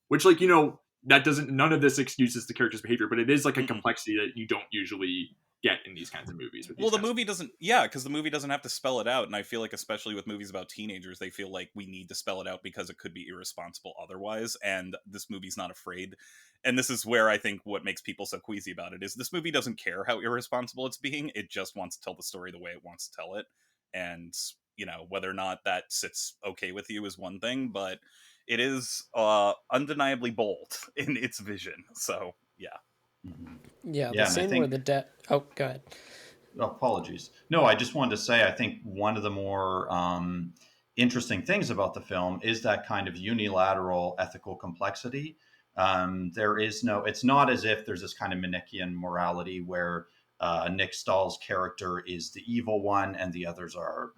Which like that doesn't none of this excuses the character's behavior, but it is like a complexity that you don't usually get in these kinds of movies. Well, the movie doesn't, because the movie doesn't have to spell it out, and I feel like, especially with movies about teenagers, they feel like we need to spell it out because it could be irresponsible otherwise, and this movie's not afraid. And this is where I think what makes people so queasy about it is this movie doesn't care how irresponsible it's being, it just wants to tell the story the way it wants to tell it, and, whether or not that sits okay with you is one thing, but it is undeniably bold in its vision, so, yeah. Yeah, the scene where the debt... Oh, go ahead. Apologies. No, I just wanted to say, I think one of the more interesting things about the film is that kind of unilateral ethical complexity. It's not as if there's this kind of Manichaean morality where Nick Stahl's character is the evil one and the others are,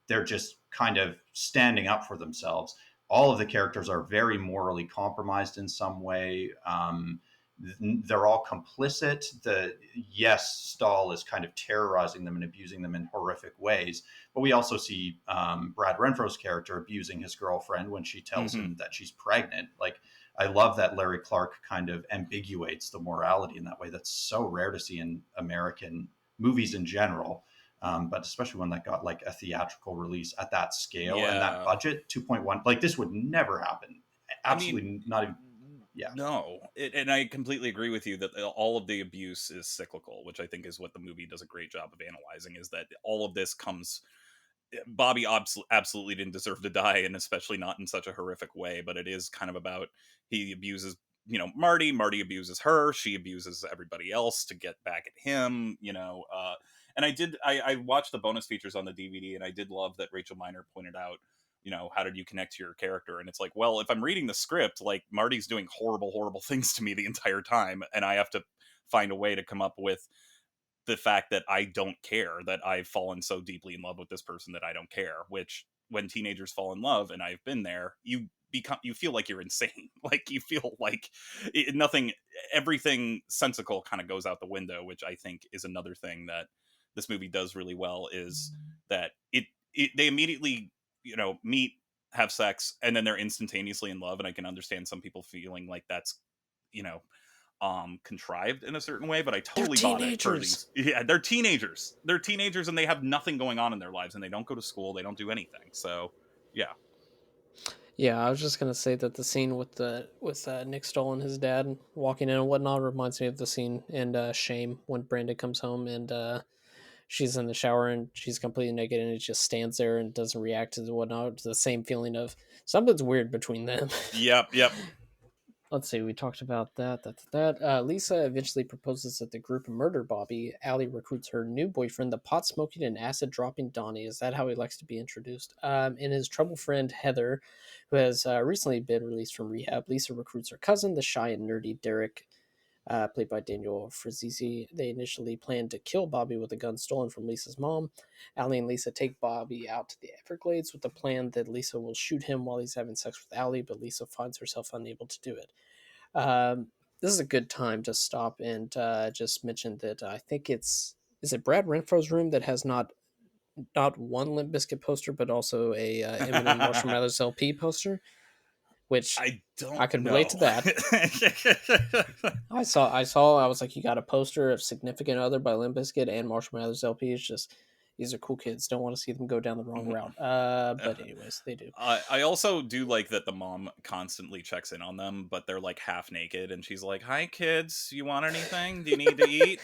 they're just kind of standing up for themselves. All of the characters are very morally compromised in some way. They're all complicit. Stahl is kind of terrorizing them and abusing them in horrific ways. But we also see Brad Renfro's character abusing his girlfriend when she tells him that she's pregnant. Like, I love that Larry Clark kind of ambiguates the morality in that way. That's so rare to see in American movies in general. But especially one that got like a theatrical release at that scale and that budget, 2.1, like this would never happen. Absolutely not even. Yeah. No, and I completely agree with you that all of the abuse is cyclical, which I think is what the movie does a great job of analyzing, is that all of this comes... Bobby absolutely didn't deserve to die, and especially not in such a horrific way, but it is kind of about he abuses, Marty abuses her, she abuses everybody else to get back at him, and I watched the bonus features on the DVD, and I did love that Rachel Miner pointed out, how did you connect to your character? And it's like, well, if I'm reading the script, like Marty's doing horrible, horrible things to me the entire time, and I have to find a way to come up with the fact that I don't care, that I've fallen so deeply in love with this person that I don't care, which when teenagers fall in love, and I've been there, you feel like you're insane. Like you feel like everything sensical kind of goes out the window, which I think is another thing that this movie does really well, is that they immediately, meet, have sex, and then they're instantaneously in love. And I can understand some people feeling like that's, contrived in a certain way, but I totally bought it for these. Yeah, they're teenagers. They're teenagers and they have nothing going on in their lives, and they don't go to school, they don't do anything. So, yeah. Yeah, I was just gonna say that the scene with Nick Stahl and his dad walking in and whatnot reminds me of the scene in Shame when Brandon comes home and she's in the shower and she's completely naked and he just stands there and doesn't react to whatnot. It's the same feeling of something's weird between them. Yep. Let's see, we talked about that. Lisa eventually proposes that the group murder Bobby. Allie recruits her new boyfriend, the pot-smoking and acid-dropping Donnie. Is that how he likes to be introduced? And his trouble friend, Heather, who has recently been released from rehab. Lisa recruits her cousin, the shy and nerdy Derek, played by Daniel Frazizi. They initially planned to kill Bobby with a gun stolen from Lisa's mom. Allie and Lisa take Bobby out to the Everglades with the plan that Lisa will shoot him while he's having sex with Allie, but Lisa finds herself unable to do it. This is a good time to stop and just mention that I think is it Brad Renfro's room that has not one Limp Bizkit poster, but also a Eminem Marshall Mathers LP poster, which I could relate to that. I was like, you got a poster of Significant Other by Limp Bizkit and Marshall Mathers LP. It's just, these are cool kids. Don't want to see them go down the wrong route. But anyways, they do. I also do like that the mom constantly checks in on them, but they're like half naked, and she's like, "Hi, kids. You want anything? Do you need to eat?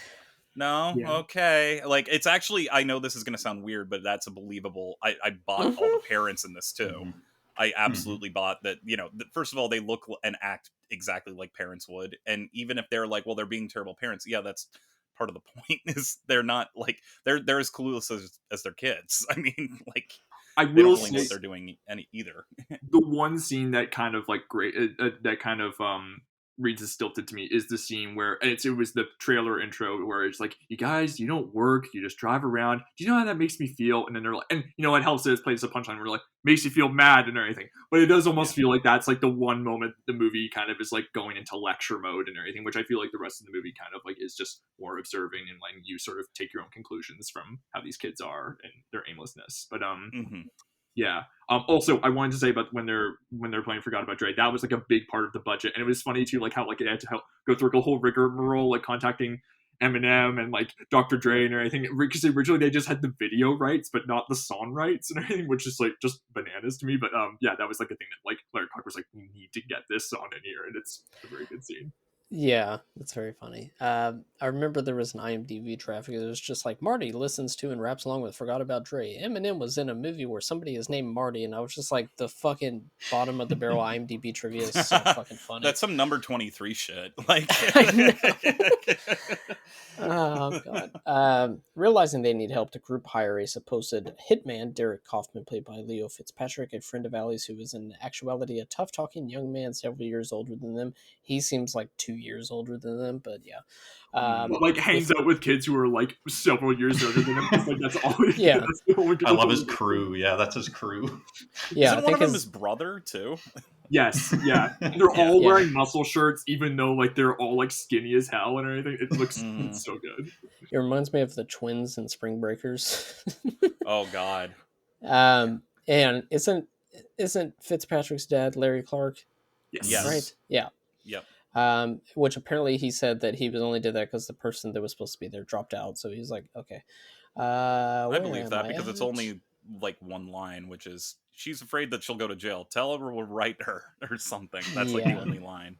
No? Yeah. Okay." Like, it's actually, I know this is going to sound weird, but that's a believable. I bought all the parents in this too. Mm-hmm. I absolutely bought that. First of all, they look and act exactly like parents would, and even if they're like, well, they're being terrible parents. Yeah, that's part of the point. Is they're not like they're as clueless as their kids. I mean, like, I they will don't really know what they're doing either. The one scene that kind of like reads as stilted to me is the scene where it was the trailer intro where it's like, you guys, you don't work, you just drive around. Do you know how that makes me feel? And then they're like, and you know what helps is plays a punchline where like makes you feel mad and everything. But it does almost feel like that's like the one moment the movie kind of is like going into lecture mode and everything, which I feel like the rest of the movie kind of like is just more observing and letting you sort of take your own conclusions from how these kids are and their aimlessness. But yeah. Also, I wanted to say about when they're playing Forgot About Dre, that was like a big part of the budget, and it was funny too, like how like it had to go through like a whole rigmarole, like contacting Eminem and like Dr. Dre and everything, because originally they just had the video rights but not the song rights and everything, which is like just bananas to me. But yeah, that was like a thing that like Larry Clark was like, we need to get this song in here, and it's a very good scene. Yeah, that's very funny. I remember there was an IMDb traffic. It was just like, Marty listens to and raps along with Forgot About Dre. Eminem was in a movie where somebody is named Marty, and I was just like, the fucking bottom of the barrel IMDb trivia is so fucking funny. That's some number 23 shit. Like, oh god. Realizing they need help, the group hire a supposed hitman, Derek Kaufman, played by Leo Fitzpatrick, a friend of Allie's who is in actuality a tough-talking young man several years older than them. He seems like 2 years older than them, but yeah. Like hangs out with kids who are like several years younger than him. Like that's all. Yeah, that's the only I love his crew. Yeah, that's his crew. Yeah, isn't one of them his brother too? Yes, yeah. They're all wearing muscle shirts, even though like they're all like skinny as hell and everything. It looks so good. It reminds me of the twins in Spring Breakers. Oh god. And isn't Fitzpatrick's dad Larry Clark? Yes. Right? Yeah. Yep. Which apparently he said that he was only did that because the person that was supposed to be there dropped out. So he's like, okay. I believe that because it's only like one line, which is, she's afraid that she'll go to jail. Tell her we'll write her or something. That's like the only line.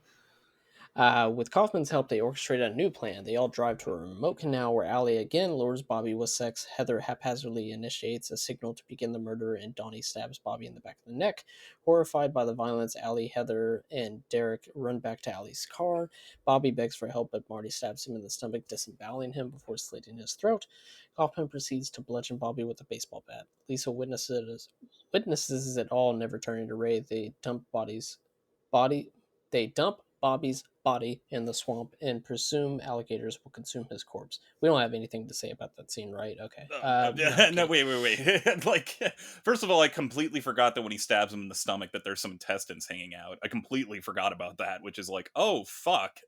With Kaufman's help, they orchestrate a new plan. They all drive to a remote canal where Allie again lures Bobby with sex. Heather haphazardly initiates a signal to begin the murder, and Donnie stabs Bobby in the back of the neck. Horrified by the violence, Allie, Heather, and Derek run back to Allie's car. Bobby begs for help, but Marty stabs him in the stomach, disemboweling him before slitting his throat. Kaufman proceeds to bludgeon Bobby with a baseball bat. Lisa witnesses it all, never turning to Ray. They dump Bobby's body in the swamp and presume alligators will consume his corpse. We don't have anything to say about that scene, right? Okay. No, wait. Like, first of all, I completely forgot that when he stabs him in the stomach that there's some intestines hanging out. I completely forgot about that, which is like, oh, fuck.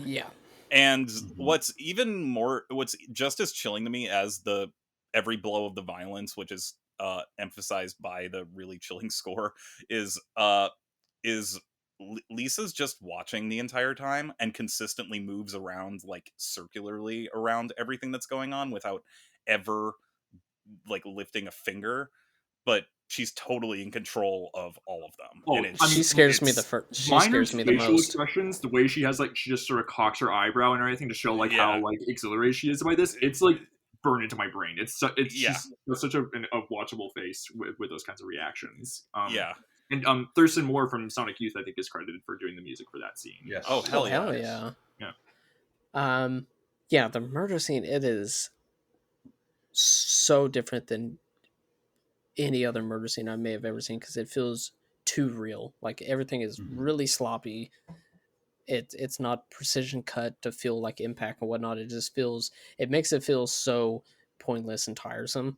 Yeah. And what's just as chilling to me as the every blow of the violence, which is emphasized by the really chilling score, is Lisa's just watching the entire time and consistently moves around like circularly around everything that's going on without ever like lifting a finger, but she's totally in control of all of them. Oh, and she scares me the most. Expressions, the way she has like, she just sort of cocks her eyebrow and everything to show like how like exhilarated she is by this. It's like burned into my brain. It's she's such a watchable face with those kinds of reactions. And Thurston Moore from Sonic Youth, I think, is credited for doing the music for that scene. Yes. Oh, hell yeah. Yeah, the murder scene, it is so different than any other murder scene I may have ever seen because it feels too real. Like everything is really sloppy. It's not precision cut to feel like impact and whatnot. It makes it feel so pointless and tiresome,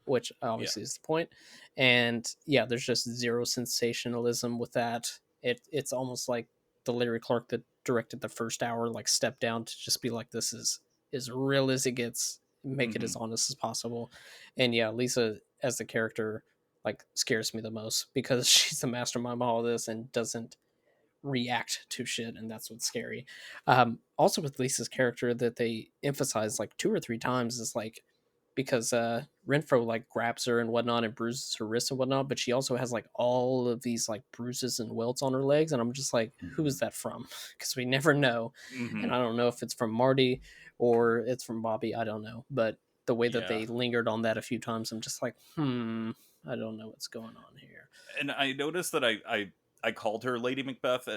which obviously is the point. And yeah, there's just zero sensationalism with that. It's almost like the Larry Clark that directed the first hour like stepped down to just be like, this is as real as it gets, make it as honest as possible. And yeah, Lisa as the character like scares me the most because she's the mastermind of all this and doesn't react to shit, and that's what's scary. Also with Lisa's character that they emphasize like 2 or 3 times is like, because Renfro like grabs her and whatnot and bruises her wrist and whatnot, but she also has like all of these like bruises and welts on her legs, and I'm just like, who is that from? Because we never know. And I don't know if it's from Marty or it's from Bobby, I don't know, but the way that they lingered on that a few times, I'm just like, I don't know what's going on here. And I noticed that I called her Lady Macbeth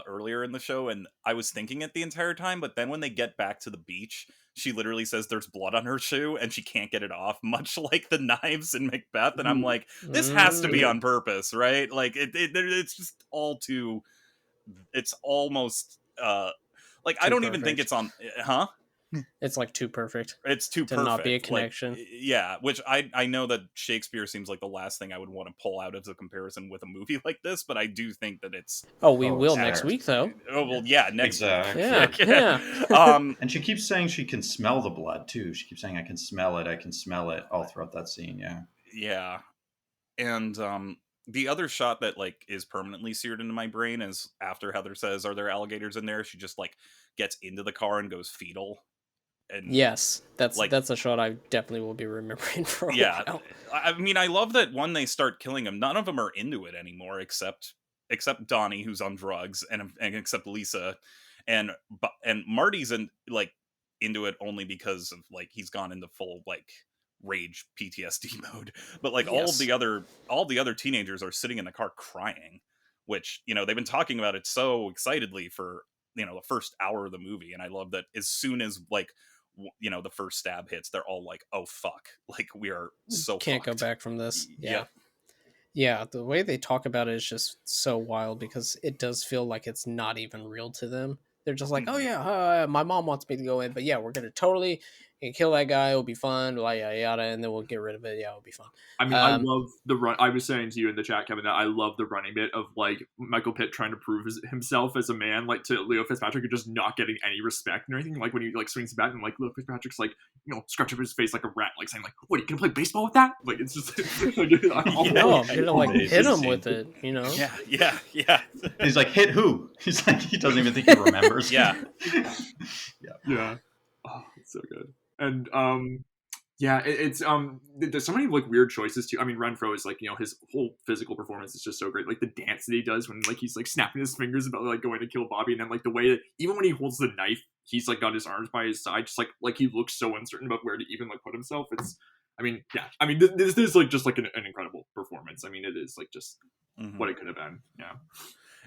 earlier in the show, and I was thinking it the entire time, but then when they get back to the beach, she literally says there's blood on her shoe, and she can't get it off, much like the knives in Macbeth, and I'm like, this has to be on purpose, right? Like, it's just all too... It's almost Like Too I don't even think perfect. it's on, huh? It's like too perfect. It's too to perfect. not be a connection. Like, yeah, which I know that Shakespeare seems like the last thing I would want to pull out as a comparison with a movie like this, but I do think that it's. Oh, we will next week, though. Oh well, yeah, next exactly. week. Yeah. And she keeps saying she can smell the blood too. She keeps saying, "I can smell it. I can smell it," all throughout that scene. Yeah. Yeah, and the other shot that like is permanently seared into my brain is after Heather says, "Are there alligators in there?" She just like gets into the car and goes fetal. And yes, that's like, a shot I definitely will be remembering for a while. I mean, I love that when they start killing him, none of them are into it anymore, except Donnie, who's on drugs, and except Lisa, and Marty's into it only because of like he's gone into full like rage PTSD mode. But like all the other teenagers are sitting in the car crying, which they've been talking about it so excitedly for the first hour of the movie, and I love that as soon as like the first stab hits, they're all like, "Oh fuck!" Like we are so can't fucked. go back from this. Yeah. Yeah, the way they talk about it is just so wild because it does feel like it's not even real to them. They're just like, "Oh yeah, my mom wants me to go in, but yeah, we're gonna totally kill that guy. It'll be fun, yada yada, and then we'll get rid of it. Yeah, it'll be fun." I mean, I love the run. I was saying to you in the chat, Kevin, that I love the running bit of like Michael Pitt trying to prove himself as a man, like to Leo Fitzpatrick, and just not getting any respect and everything. Like when he like swings the bat and like Leo Fitzpatrick's like scratching his face like a rat, like saying like, "What, are you gonna play baseball with that?" Like it's just like, no, I'm gonna like hit him with it, Yeah. He's like, "Hit who?" He's like, he doesn't even think he remembers. Yeah. Oh, it's so good. And yeah, it's there's so many like weird choices too. I mean, Renfro is like his whole physical performance is just so great. Like the dance that he does when like he's like snapping his fingers about like going to kill Bobby, and then like the way that even when he holds the knife, he's like got his arms by his side, just like he looks so uncertain about where to even like put himself. It's, I mean, yeah, I mean this is like just like an incredible performance. I mean, it is like just what it could have been. Yeah.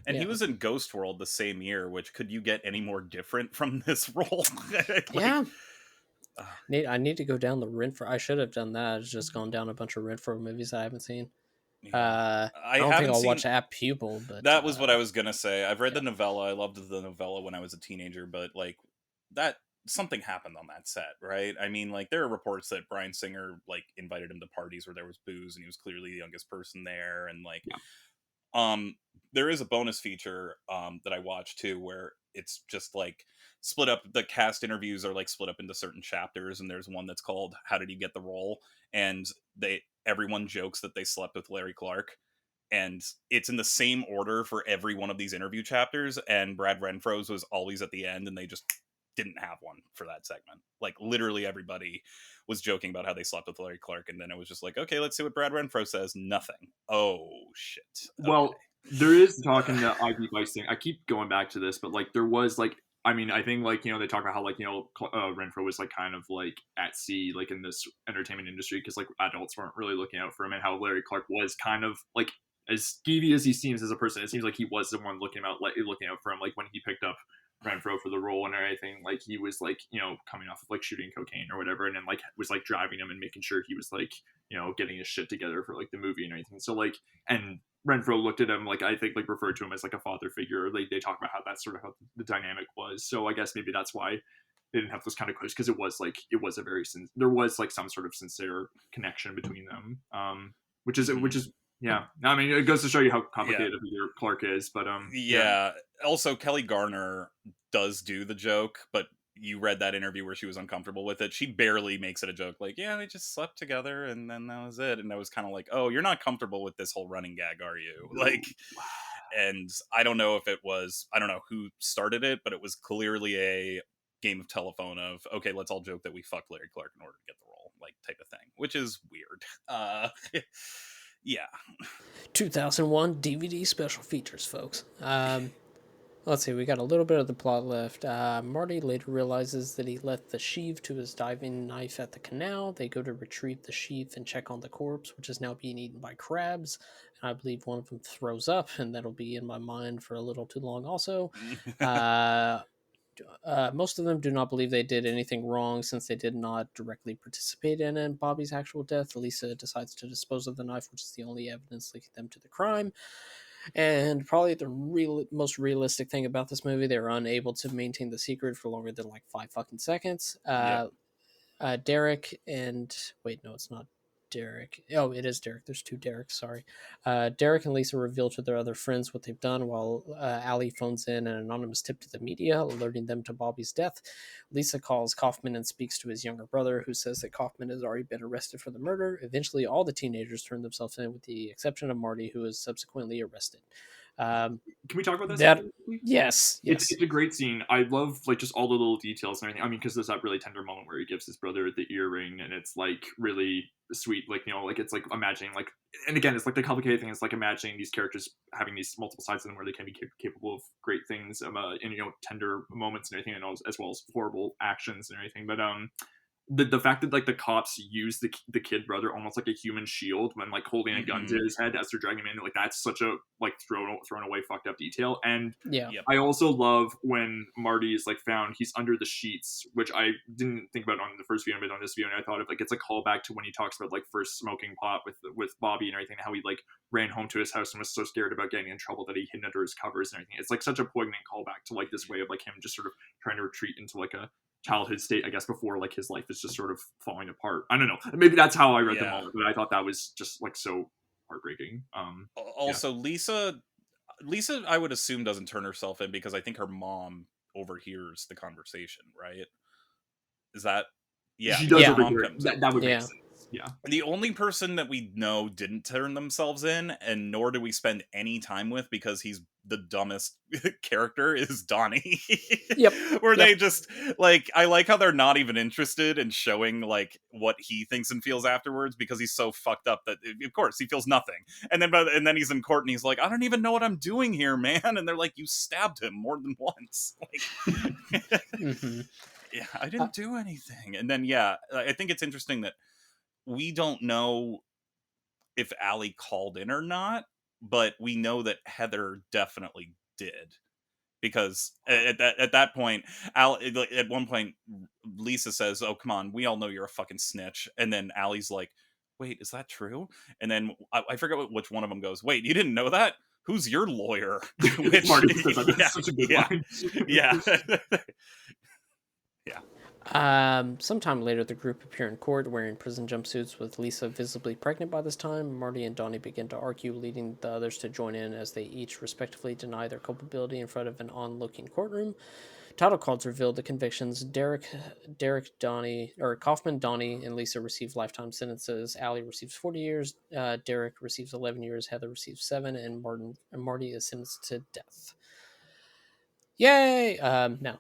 And he was in Ghost World the same year, which could you get any more different from this role? Yeah. I need to go down the Renfro. I should have done that. It's just gone down a bunch of Renfro movies I haven't seen. I don't think I'll watch At Pupil, but that was what I was gonna say. I've read the novella. I loved the novella when I was a teenager, but like that something happened on that set, right? I mean, like there are reports that Bryan Singer like invited him to parties where there was booze, and he was clearly the youngest person there, and like there is a bonus feature that I watched too, where it's just like split up. The cast interviews are like split up into certain chapters, and there's one that's called "How Did He Get the Role?" and everyone jokes that they slept with Larry Clark, and it's in the same order for every one of these interview chapters. And Brad Renfro's was always at the end, and they just didn't have one for that segment. Like literally everybody was joking about how they slept with Larry Clark, and then it was just like, okay, let's see what Brad Renfro says. Nothing. Oh shit. Okay. Well, there is talk in the IV Vice thing. I keep going back to this, but like there was like, I mean, I think like they talk about how like Renfro was like kind of like at sea like in this entertainment industry because like adults weren't really looking out for him, and how Larry Clark was kind of like as skeevy as he seems as a person. It seems like he was the one looking out for him. Like when he picked up Renfro for the role and everything, like he was like coming off of like shooting cocaine or whatever, and then like was like driving him and making sure he was like getting his shit together for like the movie and everything. So like, and Renfro looked at him like, I think like referred to him as like a father figure. Like they talk about how that's sort of how the dynamic was. So I guess maybe that's why they didn't have those kind of close, because it was a very there was like some sort of sincere connection between them, which is yeah. I mean, it goes to show you how complicated Clark is, but Also, Kelly Garner does do the joke, but you read that interview where she was uncomfortable with it. She barely makes it a joke. Like, yeah, they just slept together, and then that was it. And I was kind of like, oh, you're not comfortable with this whole running gag, are you? Like, and I don't know who started it, but it was clearly a game of telephone of, okay, let's all joke that we fucked Larry Clark in order to get the role, like type of thing, which is weird. Yeah. 2001 DVD special features, folks. Let's see, we got a little bit of the plot left. Marty later realizes that he left the sheath to his diving knife at the canal. They go to retrieve the sheath and check on the corpse, which is now being eaten by crabs. And I believe one of them throws up, and that'll be in my mind for a little too long also. Most of them do not believe they did anything wrong since they did not directly participate in Bobby's actual death. Lisa decides to dispose of the knife, which is the only evidence linking them to the crime. And probably the most realistic thing about this movie, they were unable to maintain the secret for longer than like 5 fucking seconds. Derek and wait, no, it's not Derek. Oh, it is Derek. There's two Dereks. Sorry. Derek and Lisa reveal to their other friends what they've done, while Allie phones in an anonymous tip to the media, alerting them to Bobby's death. Lisa calls Kaufman and speaks to his younger brother, who says that Kaufman has already been arrested for the murder. Eventually, all the teenagers turn themselves in, with the exception of Marty, who is subsequently arrested. Can we talk about that? Yes. It's a great scene. I love like just all the little details and everything. I mean, because there's that really tender moment where he gives his brother the earring, and it's like really sweet. Like, you know, like it's like imagining like, and again, it's like the complicated thing is like imagining these characters having these multiple sides of them where they can be capable of great things, and you know, tender moments and everything, and as well as horrible actions and everything. But the fact that like the cops use the kid brother almost like a human shield when like holding a gun to his head as they're dragging him in, like that's such a like thrown away fucked up detail. And I also love when Marty is like found, he's under the sheets, which I didn't think about on the first viewing, but on this viewing I thought of like it's a callback to when he talks about like first smoking pot with Bobby and everything, how he like ran home to his house and was so scared about getting in trouble that he hid under his covers and everything. It's like such a poignant callback to like this way of like him just sort of trying to retreat into like a childhood state, I guess, before like his life is just sort of falling apart. I don't know. Maybe that's how I read the moment, but I thought that was just like so heartbreaking. Also, Lisa, I would assume doesn't turn herself in because I think her mom overhears the conversation, right? Is that? Yeah, she does overhear. That would make sense. Yeah. The only person that we know didn't turn themselves in, and nor do we spend any time with because he's the dumbest character, is Donnie. Where they just like, I like how they're not even interested in showing like what he thinks and feels afterwards because he's so fucked up that of course he feels nothing. And then he's in court and he's like, I don't even know what I'm doing here, man. And they're like, you stabbed him more than once. Like, yeah, I didn't do anything. And then I think it's interesting that we don't know if Allie called in or not, but we know that Heather definitely did. Because at that point, at one point, Lisa says, oh, come on, we all know you're a fucking snitch. And then Allie's like, wait, is that true? And then I forget which one of them goes, wait, you didn't know that? Who's your lawyer? Which, Marty says that's such a good line. Yeah. Sometime later, the group appear in court wearing prison jumpsuits, with Lisa visibly pregnant by this time. Marty and Donnie begin to argue, leading the others to join in as they each respectively deny their culpability in front of an onlooking courtroom. Title cards revealed the convictions. Kaufman, Donnie, and Lisa receive lifetime sentences. Allie receives 40 years. Derek receives 11 years. Heather receives 7, and Marty is sentenced to death. Yay! Now.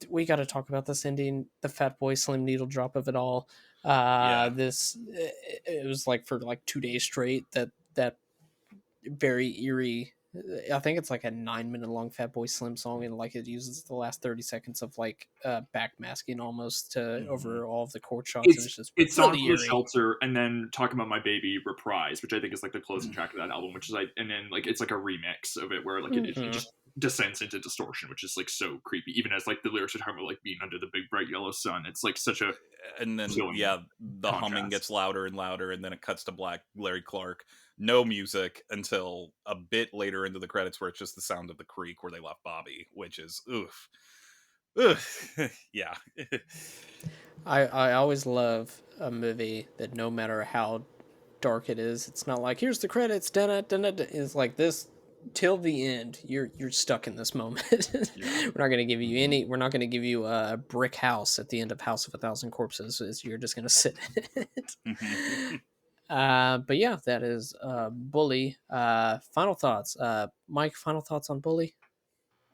We got to talk about this ending, the Fatboy Slim needle drop of it all. This it was like for like 2 days straight that very eerie. I think it's like a 9-minute long Fatboy Slim song, and like it uses the last 30 seconds of like backmasking almost to over all of the court shots. It's really Song for Shelter, and then Talking About My Baby reprise, which I think is like the closing track of that album, which is like, and then like it's like a remix of it where like it just descends into distortion, which is like so creepy, even as like the lyrics are talking about like being under the big bright yellow sun. It's like such a, and then the contrast. Humming gets louder and louder, and then it cuts to black Larry Clark, no music until a bit later into the credits where it's just the sound of the creek where they left Bobby, which is yeah. I always love a movie that no matter how dark it is, it's not like here's the credits, it's like this till the end. You're stuck in this moment. We're not going to give you a brick house at the end of House of a Thousand Corpses. You're just going to sit in it. But yeah, that is Bully. Final thoughts, Mike. Final thoughts on Bully?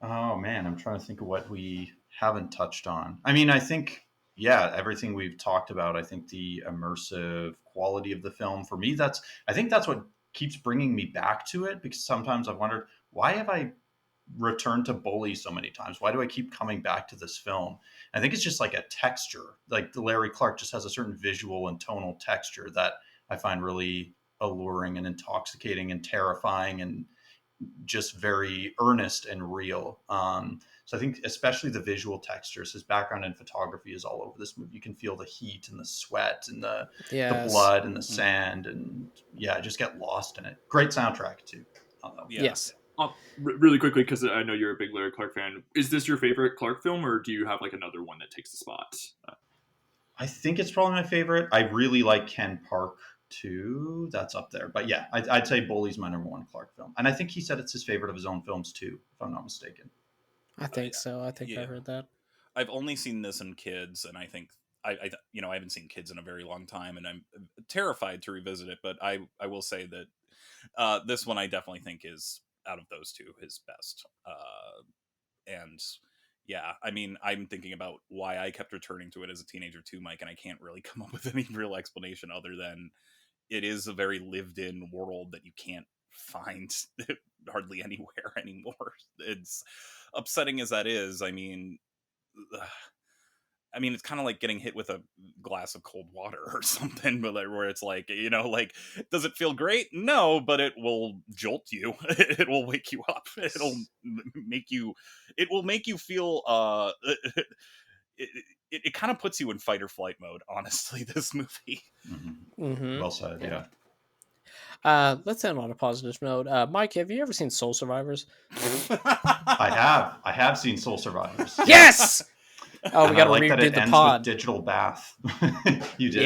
Oh man, I'm trying to think of what we haven't touched on. I mean, I think everything we've talked about. I think the immersive quality of the film, for me, I think that's what keeps bringing me back to it, because sometimes I've wondered, why have I returned to Bully so many times? Why do I keep coming back to this film? I think it's just like a texture. Like the Larry Clark just has a certain visual and tonal texture that I find really alluring and intoxicating and terrifying. And just very earnest and real. So I think especially the visual textures, his background in photography is all over this movie. You can feel the heat and the sweat and the blood and the sand, and just get lost in it. Great soundtrack too. Yes. Really quickly, because I know you're a big Larry Clark fan. Is this your favorite Clark film, or do you have like another one that takes the spot? I think it's probably my favorite. I really like Ken Park too. That's up there. But yeah, I'd say Bully's my number one Clark film. And I think he said it's his favorite of his own films too, if I'm not mistaken. I think so. I think I heard that. I've only seen this in Kids, and I think I haven't seen Kids in a very long time, and I'm terrified to revisit it. But I will say that this one I definitely think is, out of those two, his best. And yeah, I mean, I'm thinking about why I kept returning to it as a teenager too, Mike, and I can't really come up with any real explanation other than it is a very lived-in world that you can't find hardly anywhere anymore. It's upsetting as that is. I mean, it's kind of like getting hit with a glass of cold water or something, but where it's like, does it feel great? No, but it will jolt you. It will wake you up. It will make you feel, it kind of puts you in fight or flight mode, honestly, this movie. Mm-hmm. Mm-hmm. Well said. Yeah. Let's end on a positive note. Mike, have you ever seen Soul Survivors? I have seen Soul Survivors. Yes. Oh, we got to redo the pod. Digital bath. You did.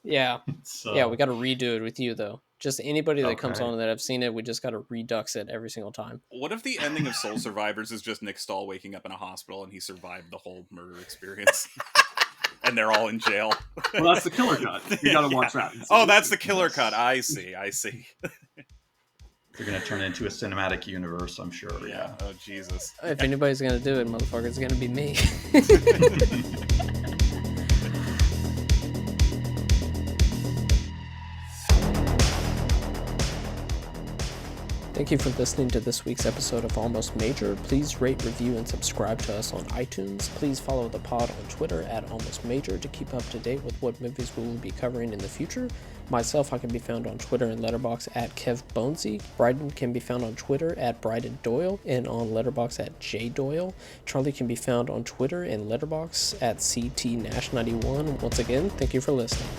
Yeah. So. Yeah, we got to redo it with you though. Just anybody that comes on that have seen it, we just got to redux it every single time. What if the ending of Soul Survivors is just Nick Stahl waking up in a hospital and he survived the whole murder experience? And they're all in jail. Well, that's the killer cut. You gotta watch that. Oh, that's the killer cut. I see. They're going to turn it into a cinematic universe, I'm sure. Yeah. Oh, Jesus. If anybody's going to do it, motherfucker, it's going to be me. Thank you for listening to this week's episode of Almost Major. Please rate, review, and subscribe to us on iTunes. Please follow the pod on Twitter at Almost Major to keep up to date with what movies we will be covering in the future. Myself, I can be found on Twitter and Letterboxd at Kev Bonesy. Bryden can be found on Twitter at Bryden Doyle and on Letterboxd at J Doyle. Charlie can be found on Twitter and Letterboxd at CT Nash91. Once again, thank you for listening.